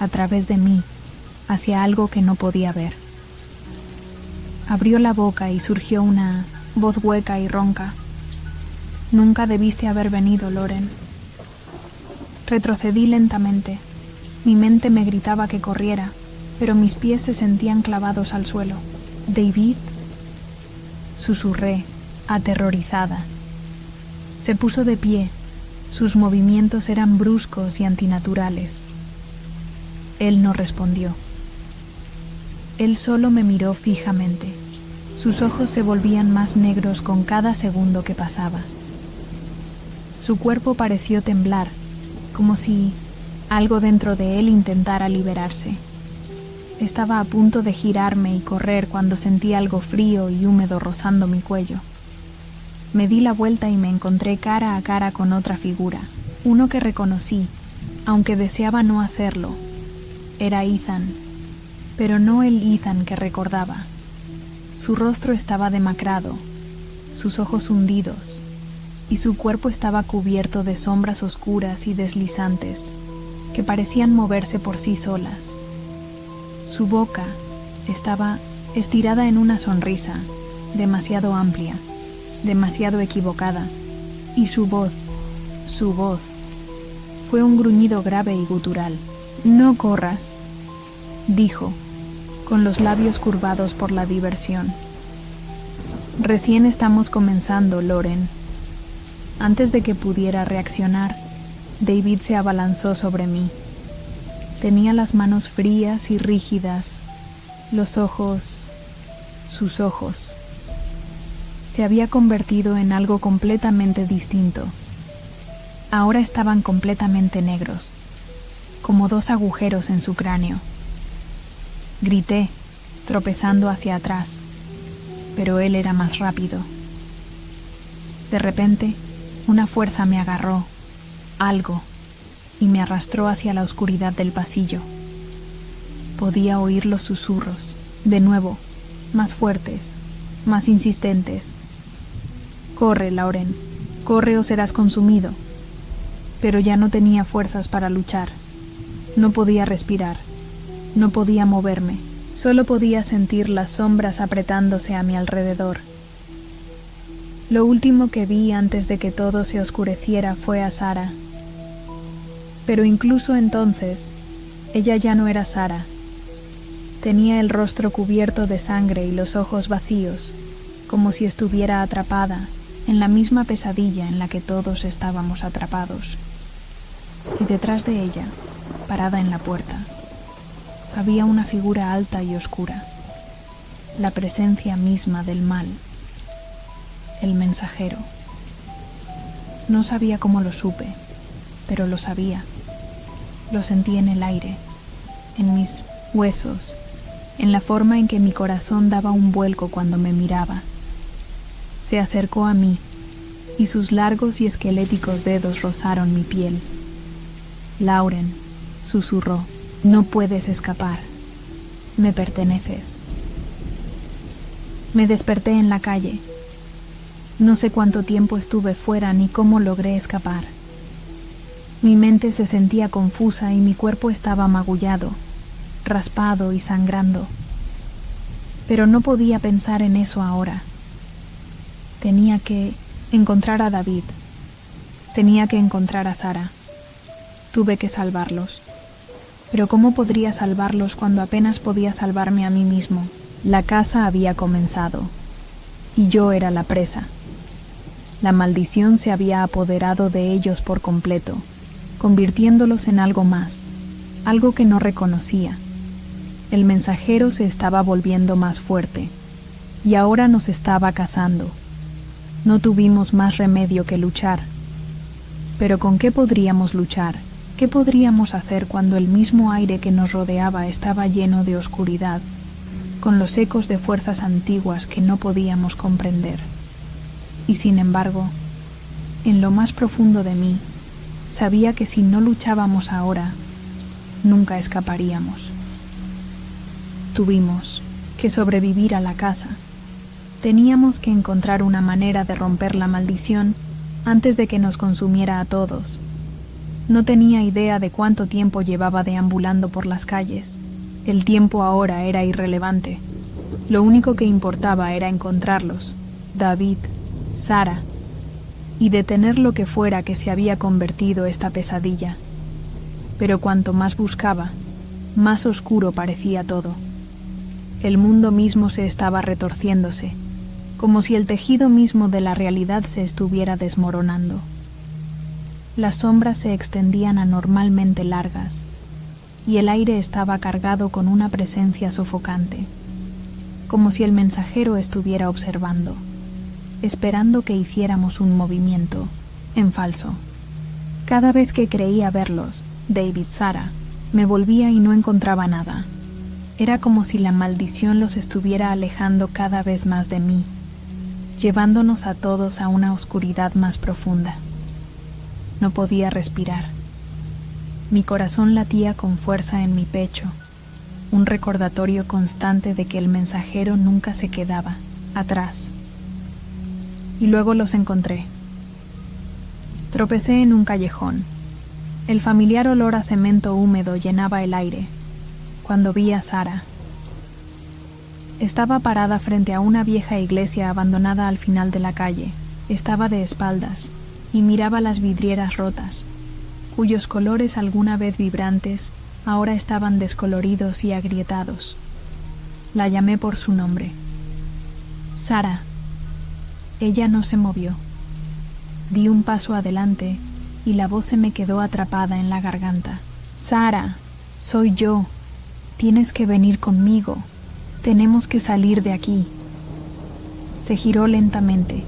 a través de mí, hacia algo que no podía ver. Abrió la boca y surgió una voz hueca y ronca. «Nunca debiste haber venido, Loren». Retrocedí lentamente. Mi mente me gritaba que corriera, pero mis pies se sentían clavados al suelo. «¿David?», susurré, aterrorizada. Se puso de pie. Sus movimientos eran bruscos y antinaturales. Él no respondió. Él solo me miró fijamente. Sus ojos se volvían más negros con cada segundo que pasaba. Su cuerpo pareció temblar, como si algo dentro de él intentara liberarse. Estaba a punto de girarme y correr cuando sentí algo frío y húmedo rozando mi cuello. Me di la vuelta y me encontré cara a cara con otra figura, uno que reconocí, aunque deseaba no hacerlo. Era Ethan, pero no el Ethan que recordaba. Su rostro estaba demacrado, sus ojos hundidos, y su cuerpo estaba cubierto de sombras oscuras y deslizantes que parecían moverse por sí solas. Su boca estaba estirada en una sonrisa demasiado amplia, demasiado equivocada, y su voz, fue un gruñido grave y gutural. «No corras», dijo, con los labios curvados por la diversión. «Recién estamos comenzando, Loren». Antes de que pudiera reaccionar, David se abalanzó sobre mí. Tenía las manos frías y rígidas, los ojos, sus ojos. Se había convertido en algo completamente distinto. Ahora estaban completamente negros, como 2 agujeros en su cráneo. Grité, tropezando hacia atrás, pero él era más rápido. De repente, una fuerza me agarró, algo, y me arrastró hacia la oscuridad del pasillo. Podía oír los susurros, de nuevo, más fuertes, más insistentes. «Corre, Lauren, corre o serás consumido». Pero ya no tenía fuerzas para luchar. No podía respirar, no podía moverme, solo podía sentir las sombras apretándose a mi alrededor. Lo último que vi antes de que todo se oscureciera fue a Sarah. Pero incluso entonces, ella ya no era Sarah. Tenía el rostro cubierto de sangre y los ojos vacíos, como si estuviera atrapada en la misma pesadilla en la que todos estábamos atrapados. Y detrás de ella, parada en la puerta, había una figura alta y oscura, la presencia misma del mal, el mensajero. No sabía cómo lo supe, pero lo sabía. Lo sentí en el aire, en mis huesos, en la forma en que mi corazón daba un vuelco cuando me miraba. Se acercó a mí, y sus largos y esqueléticos dedos rozaron mi piel. «Lauren», susurró, «no puedes escapar. Me perteneces». Me desperté en la calle. No sé cuánto tiempo estuve fuera ni cómo logré escapar. Mi mente se sentía confusa y mi cuerpo estaba magullado, raspado y sangrando. Pero no podía pensar en eso ahora. Tenía que encontrar a David. Tenía que encontrar a Sarah. Tuve que salvarlos. Pero ¿cómo podría salvarlos cuando apenas podía salvarme a mí mismo? La caza había comenzado, y yo era la presa. La maldición se había apoderado de ellos por completo, convirtiéndolos en algo más, algo que no reconocía. El mensajero se estaba volviendo más fuerte, y ahora nos estaba cazando. No tuvimos más remedio que luchar. Pero ¿con qué podríamos luchar? ¿Qué podríamos hacer cuando el mismo aire que nos rodeaba estaba lleno de oscuridad, con los ecos de fuerzas antiguas que no podíamos comprender? Y sin embargo, en lo más profundo de mí, sabía que si no luchábamos ahora, nunca escaparíamos. Tuvimos que sobrevivir a la caza. Teníamos que encontrar una manera de romper la maldición antes de que nos consumiera a todos. No tenía idea de cuánto tiempo llevaba deambulando por las calles. El tiempo ahora era irrelevante. Lo único que importaba era encontrarlos, David, Sarah, y detener lo que fuera que se había convertido esta pesadilla. Pero cuanto más buscaba, más oscuro parecía todo. El mundo mismo se estaba retorciéndose, como si el tejido mismo de la realidad se estuviera desmoronando. Las sombras se extendían anormalmente largas, y el aire estaba cargado con una presencia sofocante, como si el mensajero estuviera observando, esperando que hiciéramos un movimiento, en falso. Cada vez que creía verlos, David, Sarah, me volvía y no encontraba nada. Era como si la maldición los estuviera alejando cada vez más de mí, llevándonos a todos a una oscuridad más profunda. No podía respirar. Mi corazón latía con fuerza en mi pecho, un recordatorio constante de que el mensajero nunca se quedaba atrás. Y luego los encontré. Tropecé en un callejón. El familiar olor a cemento húmedo llenaba el aire, cuando vi a Sarah. Estaba parada frente a una vieja iglesia abandonada al final de la calle. Estaba de espaldas y miraba las vidrieras rotas, cuyos colores alguna vez vibrantes ahora estaban descoloridos y agrietados. La llamé por su nombre. Sarah. Ella no se movió. Di un paso adelante y la voz se me quedó atrapada en la garganta. Sarah, soy yo. Tienes que venir conmigo. Tenemos que salir de aquí. Se giró lentamente,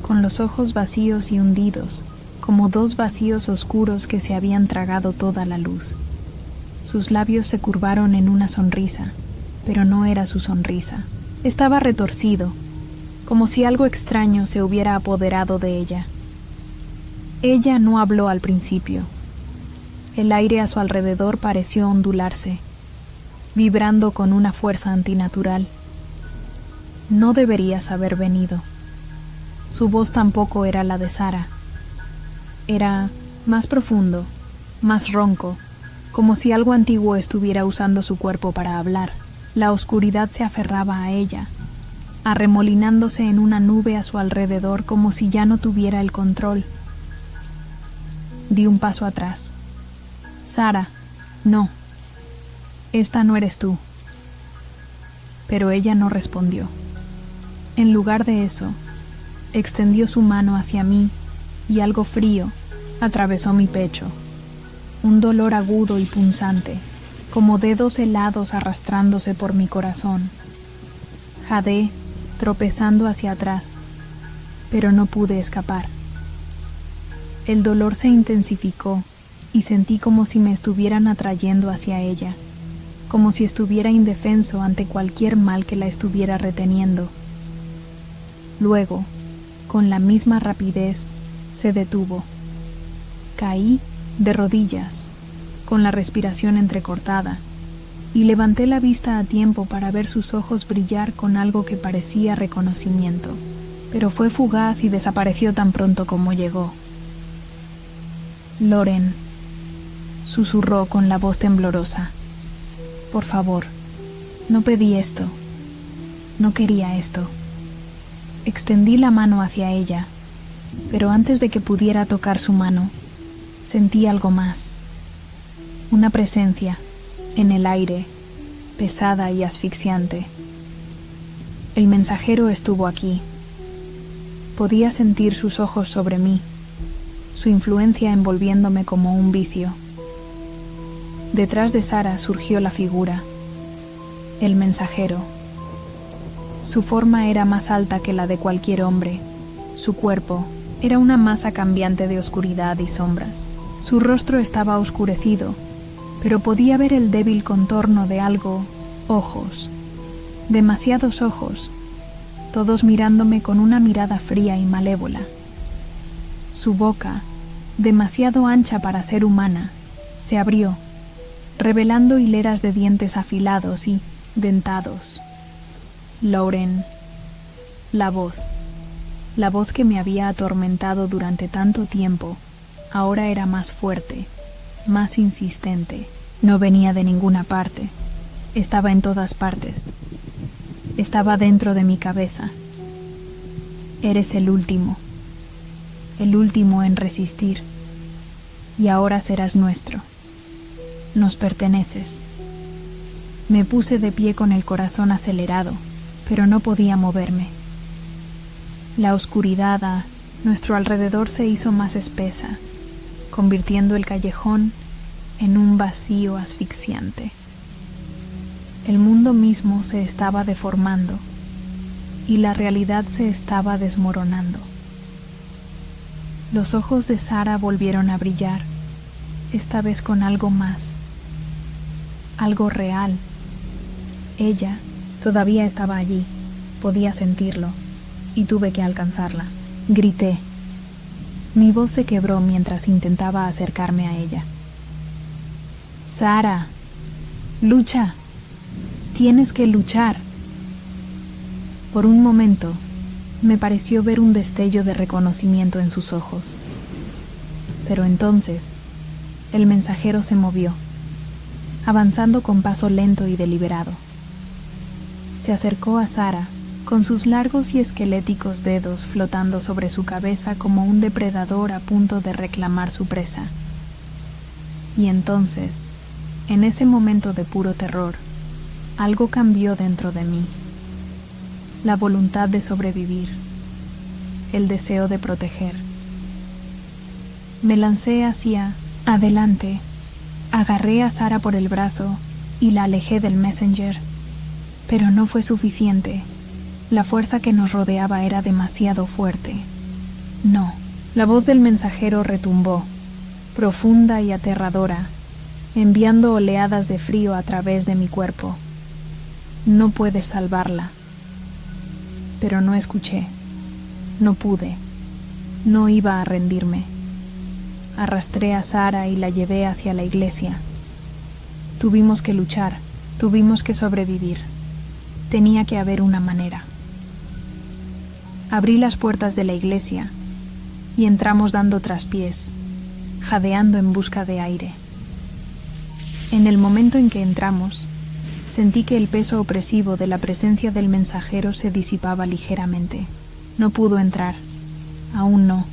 con los ojos vacíos y hundidos, como dos vacíos oscuros que se habían tragado toda la luz. Sus labios se curvaron en una sonrisa, pero no era su sonrisa. Estaba retorcido, como si algo extraño se hubiera apoderado de ella. Ella no habló al principio. El aire a su alrededor pareció ondularse, vibrando con una fuerza antinatural. No deberías haber venido. Su voz tampoco era la de Sara. Era más profundo, más ronco, como si algo antiguo estuviera usando su cuerpo para hablar. La oscuridad se aferraba a ella, arremolinándose en una nube a su alrededor como si ya no tuviera el control. Di un paso atrás. Sara, no. Esta no eres tú. Pero ella no respondió. En lugar de eso, extendió su mano hacia mí y algo frío atravesó mi pecho. Un dolor agudo y punzante, como dedos helados arrastrándose por mi corazón. Jadeé, tropezando hacia atrás, pero no pude escapar. El dolor se intensificó y sentí como si me estuvieran atrayendo hacia ella, como si estuviera indefenso ante cualquier mal que la estuviera reteniendo. Luego, con la misma rapidez, se detuvo. Caí de rodillas, con la respiración entrecortada, y levanté la vista a tiempo para ver sus ojos brillar con algo que parecía reconocimiento, pero fue fugaz y desapareció tan pronto como llegó. Loren, susurró con la voz temblorosa. Por favor, no pedí esto. No quería esto. Extendí la mano hacia ella, pero antes de que pudiera tocar su mano, sentí algo más. Una presencia, en el aire, pesada y asfixiante. El mensajero estuvo aquí. Podía sentir sus ojos sobre mí, su influencia envolviéndome como un vicio. Detrás de Sara surgió la figura, el mensajero. Su forma era más alta que la de cualquier hombre. Su cuerpo era una masa cambiante de oscuridad y sombras. Su rostro estaba oscurecido, pero podía ver el débil contorno de algo, ojos, demasiados ojos, todos mirándome con una mirada fría y malévola. Su boca, demasiado ancha para ser humana, se abrió, revelando hileras de dientes afilados y dentados. Loren, la voz que me había atormentado durante tanto tiempo, ahora era más fuerte, más insistente. No venía de ninguna parte, estaba en todas partes. Estaba dentro de mi cabeza. Eres el último en resistir, y ahora serás nuestro. Nos perteneces. Me puse de pie con el corazón acelerado, pero no podía moverme. La oscuridad a nuestro alrededor se hizo más espesa, convirtiendo el callejón en un vacío asfixiante. El mundo mismo se estaba deformando y la realidad se estaba desmoronando. Los ojos de Sara volvieron a brillar, esta vez con algo más, algo real. Ella todavía estaba allí, podía sentirlo, y tuve que alcanzarla. Grité. Mi voz se quebró mientras intentaba acercarme a ella. Sara, lucha. Tienes que luchar. Por un momento, me pareció ver un destello de reconocimiento en sus ojos. Pero entonces, el mensajero se movió, avanzando con paso lento y deliberado. Se acercó a Sara, con sus largos y esqueléticos dedos flotando sobre su cabeza como un depredador a punto de reclamar su presa. Y entonces, en ese momento de puro terror, algo cambió dentro de mí. La voluntad de sobrevivir, el deseo de proteger. Me lancé hacia adelante, agarré a Sara por el brazo y la alejé del messenger, pero no fue suficiente. La fuerza que nos rodeaba era demasiado fuerte. No, la voz del mensajero retumbó, profunda y aterradora, enviando oleadas de frío a través de mi cuerpo. No puedes salvarla. Pero no escuché. No pude. No iba a rendirme. Arrastré a Sara y la llevé hacia la iglesia. Tuvimos que luchar, tuvimos que sobrevivir. Tenía que haber una manera. Abrí las puertas de la iglesia y entramos dando traspiés, jadeando en busca de aire. En el momento en que entramos, sentí que el peso opresivo de la presencia del mensajero se disipaba ligeramente. No pudo entrar. Aún no.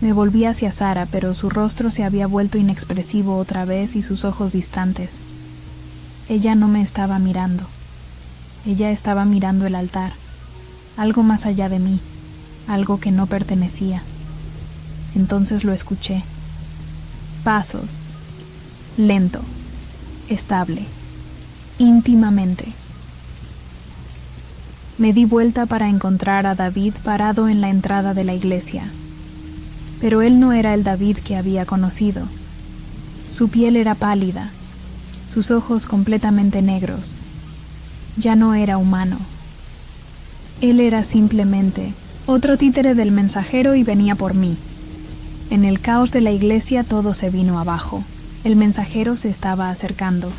Me volví hacia Sara, pero su rostro se había vuelto inexpresivo otra vez y sus ojos distantes. Ella no me estaba mirando. Ella estaba mirando el altar, algo más allá de mí, algo que no pertenecía. Entonces lo escuché. Pasos. Lento. Estable. Íntimamente. Me di vuelta para encontrar a David parado en la entrada de la iglesia. Pero él no era el David que había conocido. Su piel era pálida, sus ojos completamente negros. Ya no era humano. Él era simplemente otro títere del mensajero y venía por mí. En el caos de la iglesia todo se vino abajo. El mensajero se estaba acercando.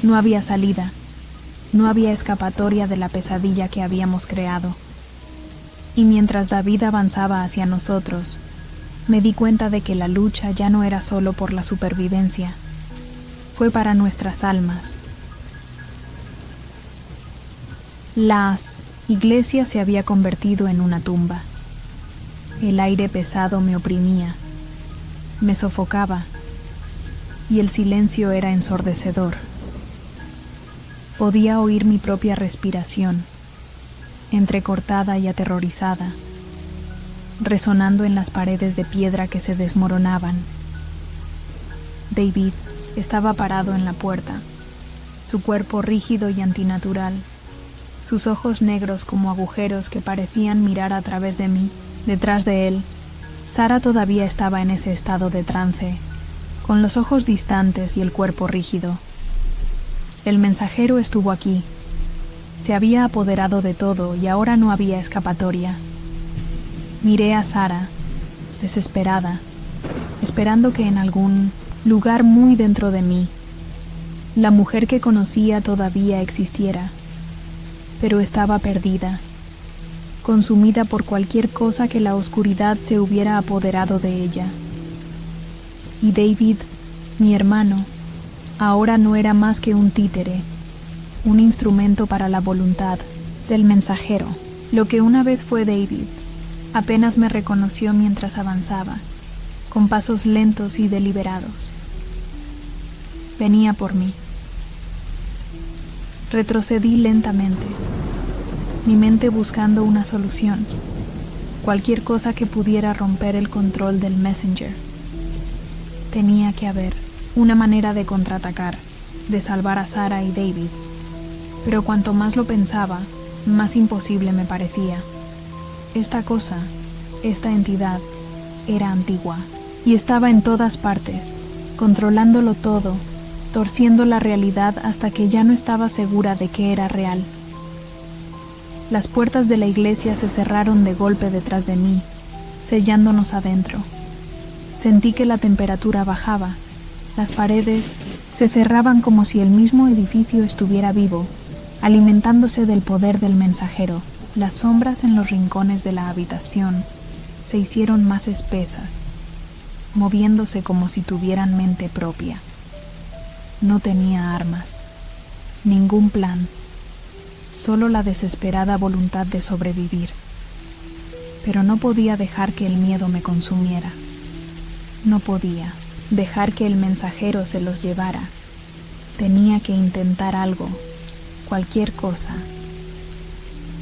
No había salida. No había escapatoria de la pesadilla que habíamos creado. Y mientras David avanzaba hacia nosotros, me di cuenta de que la lucha ya no era solo por la supervivencia. Fue para nuestras almas. La iglesia se había convertido en una tumba. El aire pesado me oprimía, me sofocaba, y el silencio era ensordecedor. Podía oír mi propia respiración, entrecortada y aterrorizada, resonando en las paredes de piedra que se desmoronaban. David estaba parado en la puerta, su cuerpo rígido y antinatural, sus ojos negros como agujeros que parecían mirar a través de mí. Detrás de él, Sara todavía estaba en ese estado de trance, con los ojos distantes y el cuerpo rígido. El mensajero estuvo aquí. Se había apoderado de todo y ahora no había escapatoria. Miré a Sara, desesperada, esperando que en algún lugar muy dentro de mí, la mujer que conocía todavía existiera, pero estaba perdida, consumida por cualquier cosa que la oscuridad se hubiera apoderado de ella. Y David, mi hermano, ahora no era más que un títere, un instrumento para la voluntad del mensajero. Lo que una vez fue David, apenas me reconoció mientras avanzaba, con pasos lentos y deliberados. Venía por mí. Retrocedí lentamente, mi mente buscando una solución, cualquier cosa que pudiera romper el control del Messenger. Tenía que haber una manera de contraatacar, de salvar a Sara y David, pero cuanto más lo pensaba, más imposible me parecía. Esta cosa, esta entidad, era antigua y estaba en todas partes, controlándolo todo, torciendo la realidad hasta que ya no estaba segura de que era real. Las puertas de la iglesia se cerraron de golpe detrás de mí, sellándonos adentro. Sentí que la temperatura bajaba. Las paredes se cerraban como si el mismo edificio estuviera vivo, alimentándose del poder del mensajero. Las sombras en los rincones de la habitación se hicieron más espesas, moviéndose como si tuvieran mente propia. No tenía armas, ningún plan, solo la desesperada voluntad de sobrevivir. Pero no podía dejar que el miedo me consumiera. No podía dejar que el mensajero se los llevara. Tenía que intentar algo, cualquier cosa.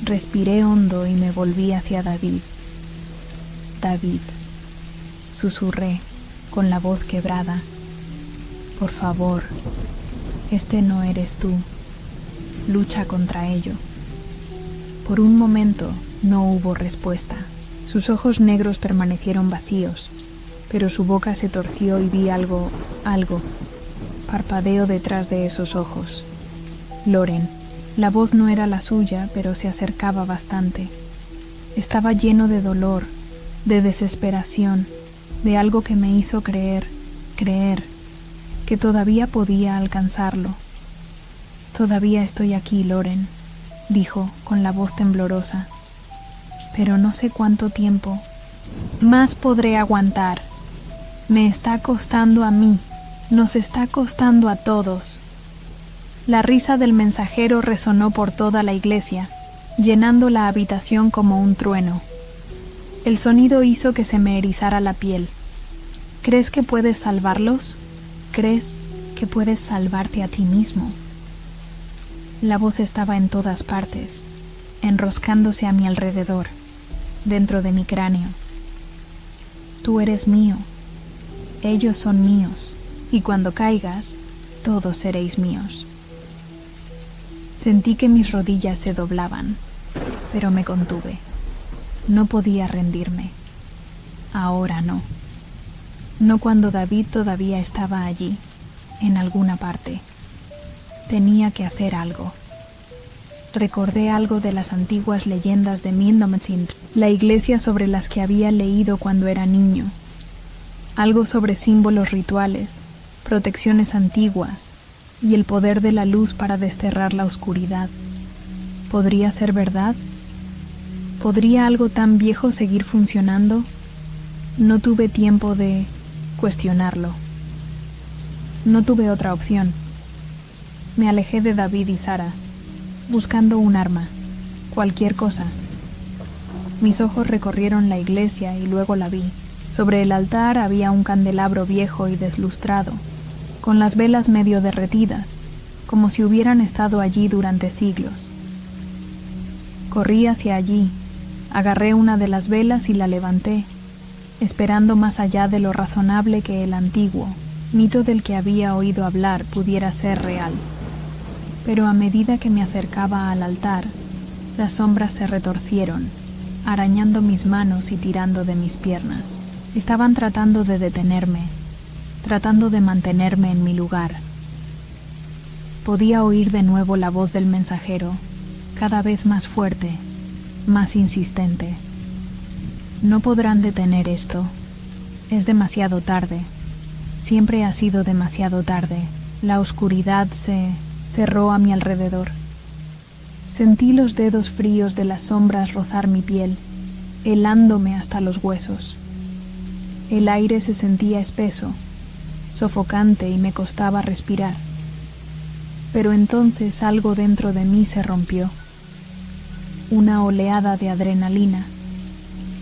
Respiré hondo y me volví hacia David. David, susurré con la voz quebrada. Por favor, este no eres tú. Lucha contra ello. Por un momento no hubo respuesta. Sus ojos negros permanecieron vacíos, pero su boca se torció y vi algo. Parpadeo detrás de esos ojos. Loren. La voz no era la suya, pero se acercaba bastante. Estaba lleno de dolor, de desesperación, de algo que me hizo creer, que todavía podía alcanzarlo. Todavía estoy aquí, Loren, dijo con la voz temblorosa. Pero no sé cuánto tiempo más podré aguantar. Me está costando a mí, nos está costando a todos. La risa del mensajero resonó por toda la iglesia, llenando la habitación como un trueno. El sonido hizo que se me erizara la piel. ¿Crees que puedes salvarlos? ¿Crees que puedes salvarte a ti mismo? La voz estaba en todas partes, enroscándose a mi alrededor, dentro de mi cráneo. Tú eres mío, ellos son míos, y cuando caigas, todos seréis míos. Sentí que mis rodillas se doblaban, pero me contuve. No podía rendirme. Ahora no. No cuando David todavía estaba allí, en alguna parte. Tenía que hacer algo. Recordé algo de las antiguas leyendas de Mindumsint, la iglesia sobre las que había leído cuando era niño. Algo sobre símbolos rituales, protecciones antiguas y el poder de la luz para desterrar la oscuridad. ¿Podría ser verdad? ¿Podría algo tan viejo seguir funcionando? No tuve tiempo de cuestionarlo. No tuve otra opción. Me alejé de David y Sara, buscando un arma, cualquier cosa. Mis ojos recorrieron la iglesia y luego la vi. Sobre el altar había un candelabro viejo y deslustrado, con las velas medio derretidas, como si hubieran estado allí durante siglos. Corrí hacia allí, agarré una de las velas y la levanté, esperando más allá de lo razonable que el antiguo mito del que había oído hablar pudiera ser real. Pero a medida que me acercaba al altar, las sombras se retorcieron, arañando mis manos y tirando de mis piernas. Estaban tratando de detenerme, tratando de mantenerme en mi lugar. Podía oír de nuevo la voz del mensajero, cada vez más fuerte, más insistente. No podrán detener esto. Es demasiado tarde. Siempre ha sido demasiado tarde. La oscuridad se cerró a mi alrededor. Sentí los dedos fríos de las sombras rozar mi piel, helándome hasta los huesos. El aire se sentía espeso, sofocante y me costaba respirar. Pero entonces algo dentro de mí se rompió. Una oleada de adrenalina,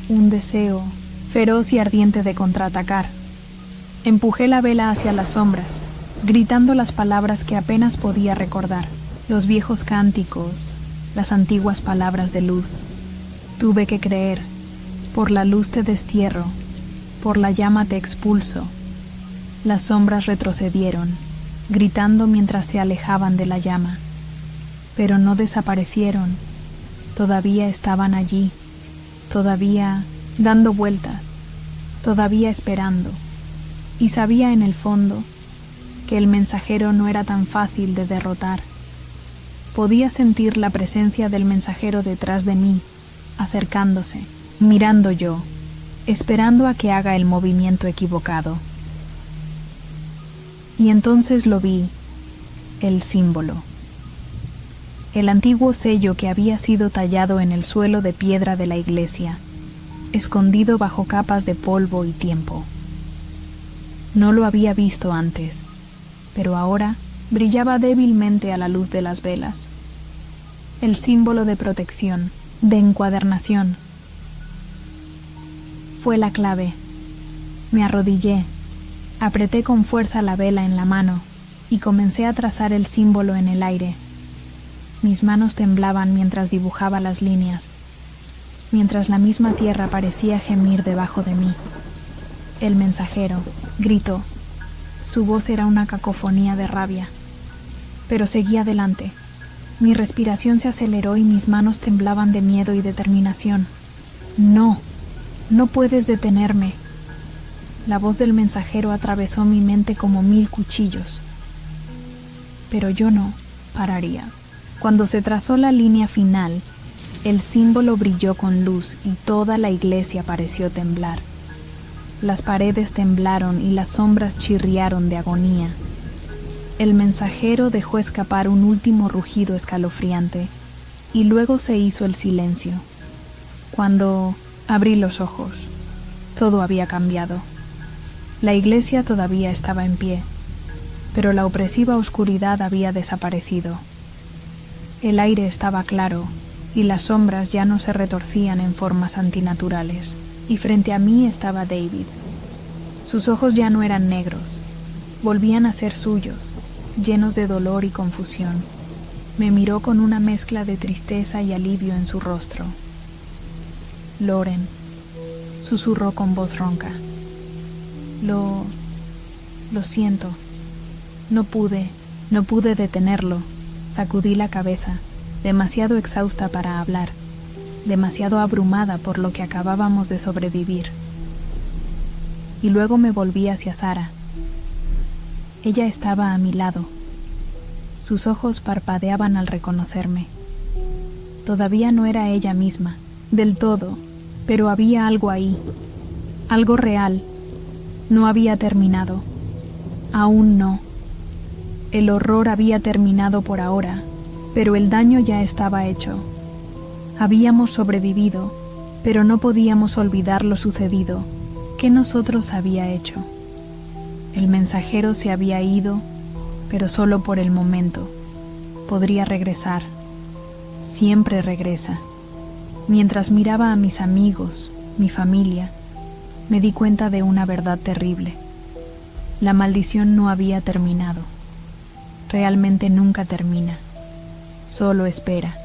un deseo feroz y ardiente de contraatacar. Empujé la vela hacia las sombras, gritando las palabras que apenas podía recordar, los viejos cánticos, las antiguas palabras de luz. Tuve que creer, por la luz te destierro, por la llama te expulso. Las sombras retrocedieron, gritando mientras se alejaban de la llama. Pero no desaparecieron, todavía estaban allí, todavía dando vueltas, todavía esperando. Y sabía en el fondo que el mensajero no era tan fácil de derrotar. Podía sentir la presencia del mensajero detrás de mí, acercándose, mirando yo, esperando a que haga el movimiento equivocado. Y entonces lo vi, el símbolo. El antiguo sello que había sido tallado en el suelo de piedra de la iglesia, escondido bajo capas de polvo y tiempo. No lo había visto antes, pero ahora brillaba débilmente a la luz de las velas. El símbolo de protección, de encuadernación. Fue la clave. Me arrodillé, apreté con fuerza la vela en la mano y comencé a trazar el símbolo en el aire. Mis manos temblaban mientras dibujaba las líneas, mientras la misma tierra parecía gemir debajo de mí. El mensajero gritó. Su voz era una cacofonía de rabia, pero seguí adelante. Mi respiración se aceleró y mis manos temblaban de miedo y determinación. No, no puedes detenerme. La voz del mensajero atravesó mi mente como 1000 cuchillos. Pero yo no pararía. Cuando se trazó la línea final, el símbolo brilló con luz y toda la iglesia pareció temblar. Las paredes temblaron y las sombras chirriaron de agonía. El mensajero dejó escapar un último rugido escalofriante y luego se hizo el silencio. Cuando abrí los ojos, todo había cambiado. La iglesia todavía estaba en pie, pero la opresiva oscuridad había desaparecido. El aire estaba claro y las sombras ya no se retorcían en formas antinaturales, y frente a mí estaba David. Sus ojos ya no eran negros, volvían a ser suyos, llenos de dolor y confusión. Me miró con una mezcla de tristeza y alivio en su rostro. «Loren», susurró con voz ronca. Lo siento. No pude detenerlo. Sacudí la cabeza, demasiado exhausta para hablar, demasiado abrumada por lo que acabábamos de sobrevivir. Y luego me volví hacia Sara. Ella estaba a mi lado. Sus ojos parpadeaban al reconocerme. Todavía no era ella misma, del todo, pero había algo ahí, algo real. No había terminado. Aún no. El horror había terminado por ahora, pero el daño ya estaba hecho. Habíamos sobrevivido, pero no podíamos olvidar lo sucedido, que nosotros había hecho. El mensajero se había ido, pero solo por el momento. Podría regresar. Siempre regresa. Mientras miraba a mis amigos, mi familia, me di cuenta de una verdad terrible. La maldición no había terminado. Realmente nunca termina. Solo espera.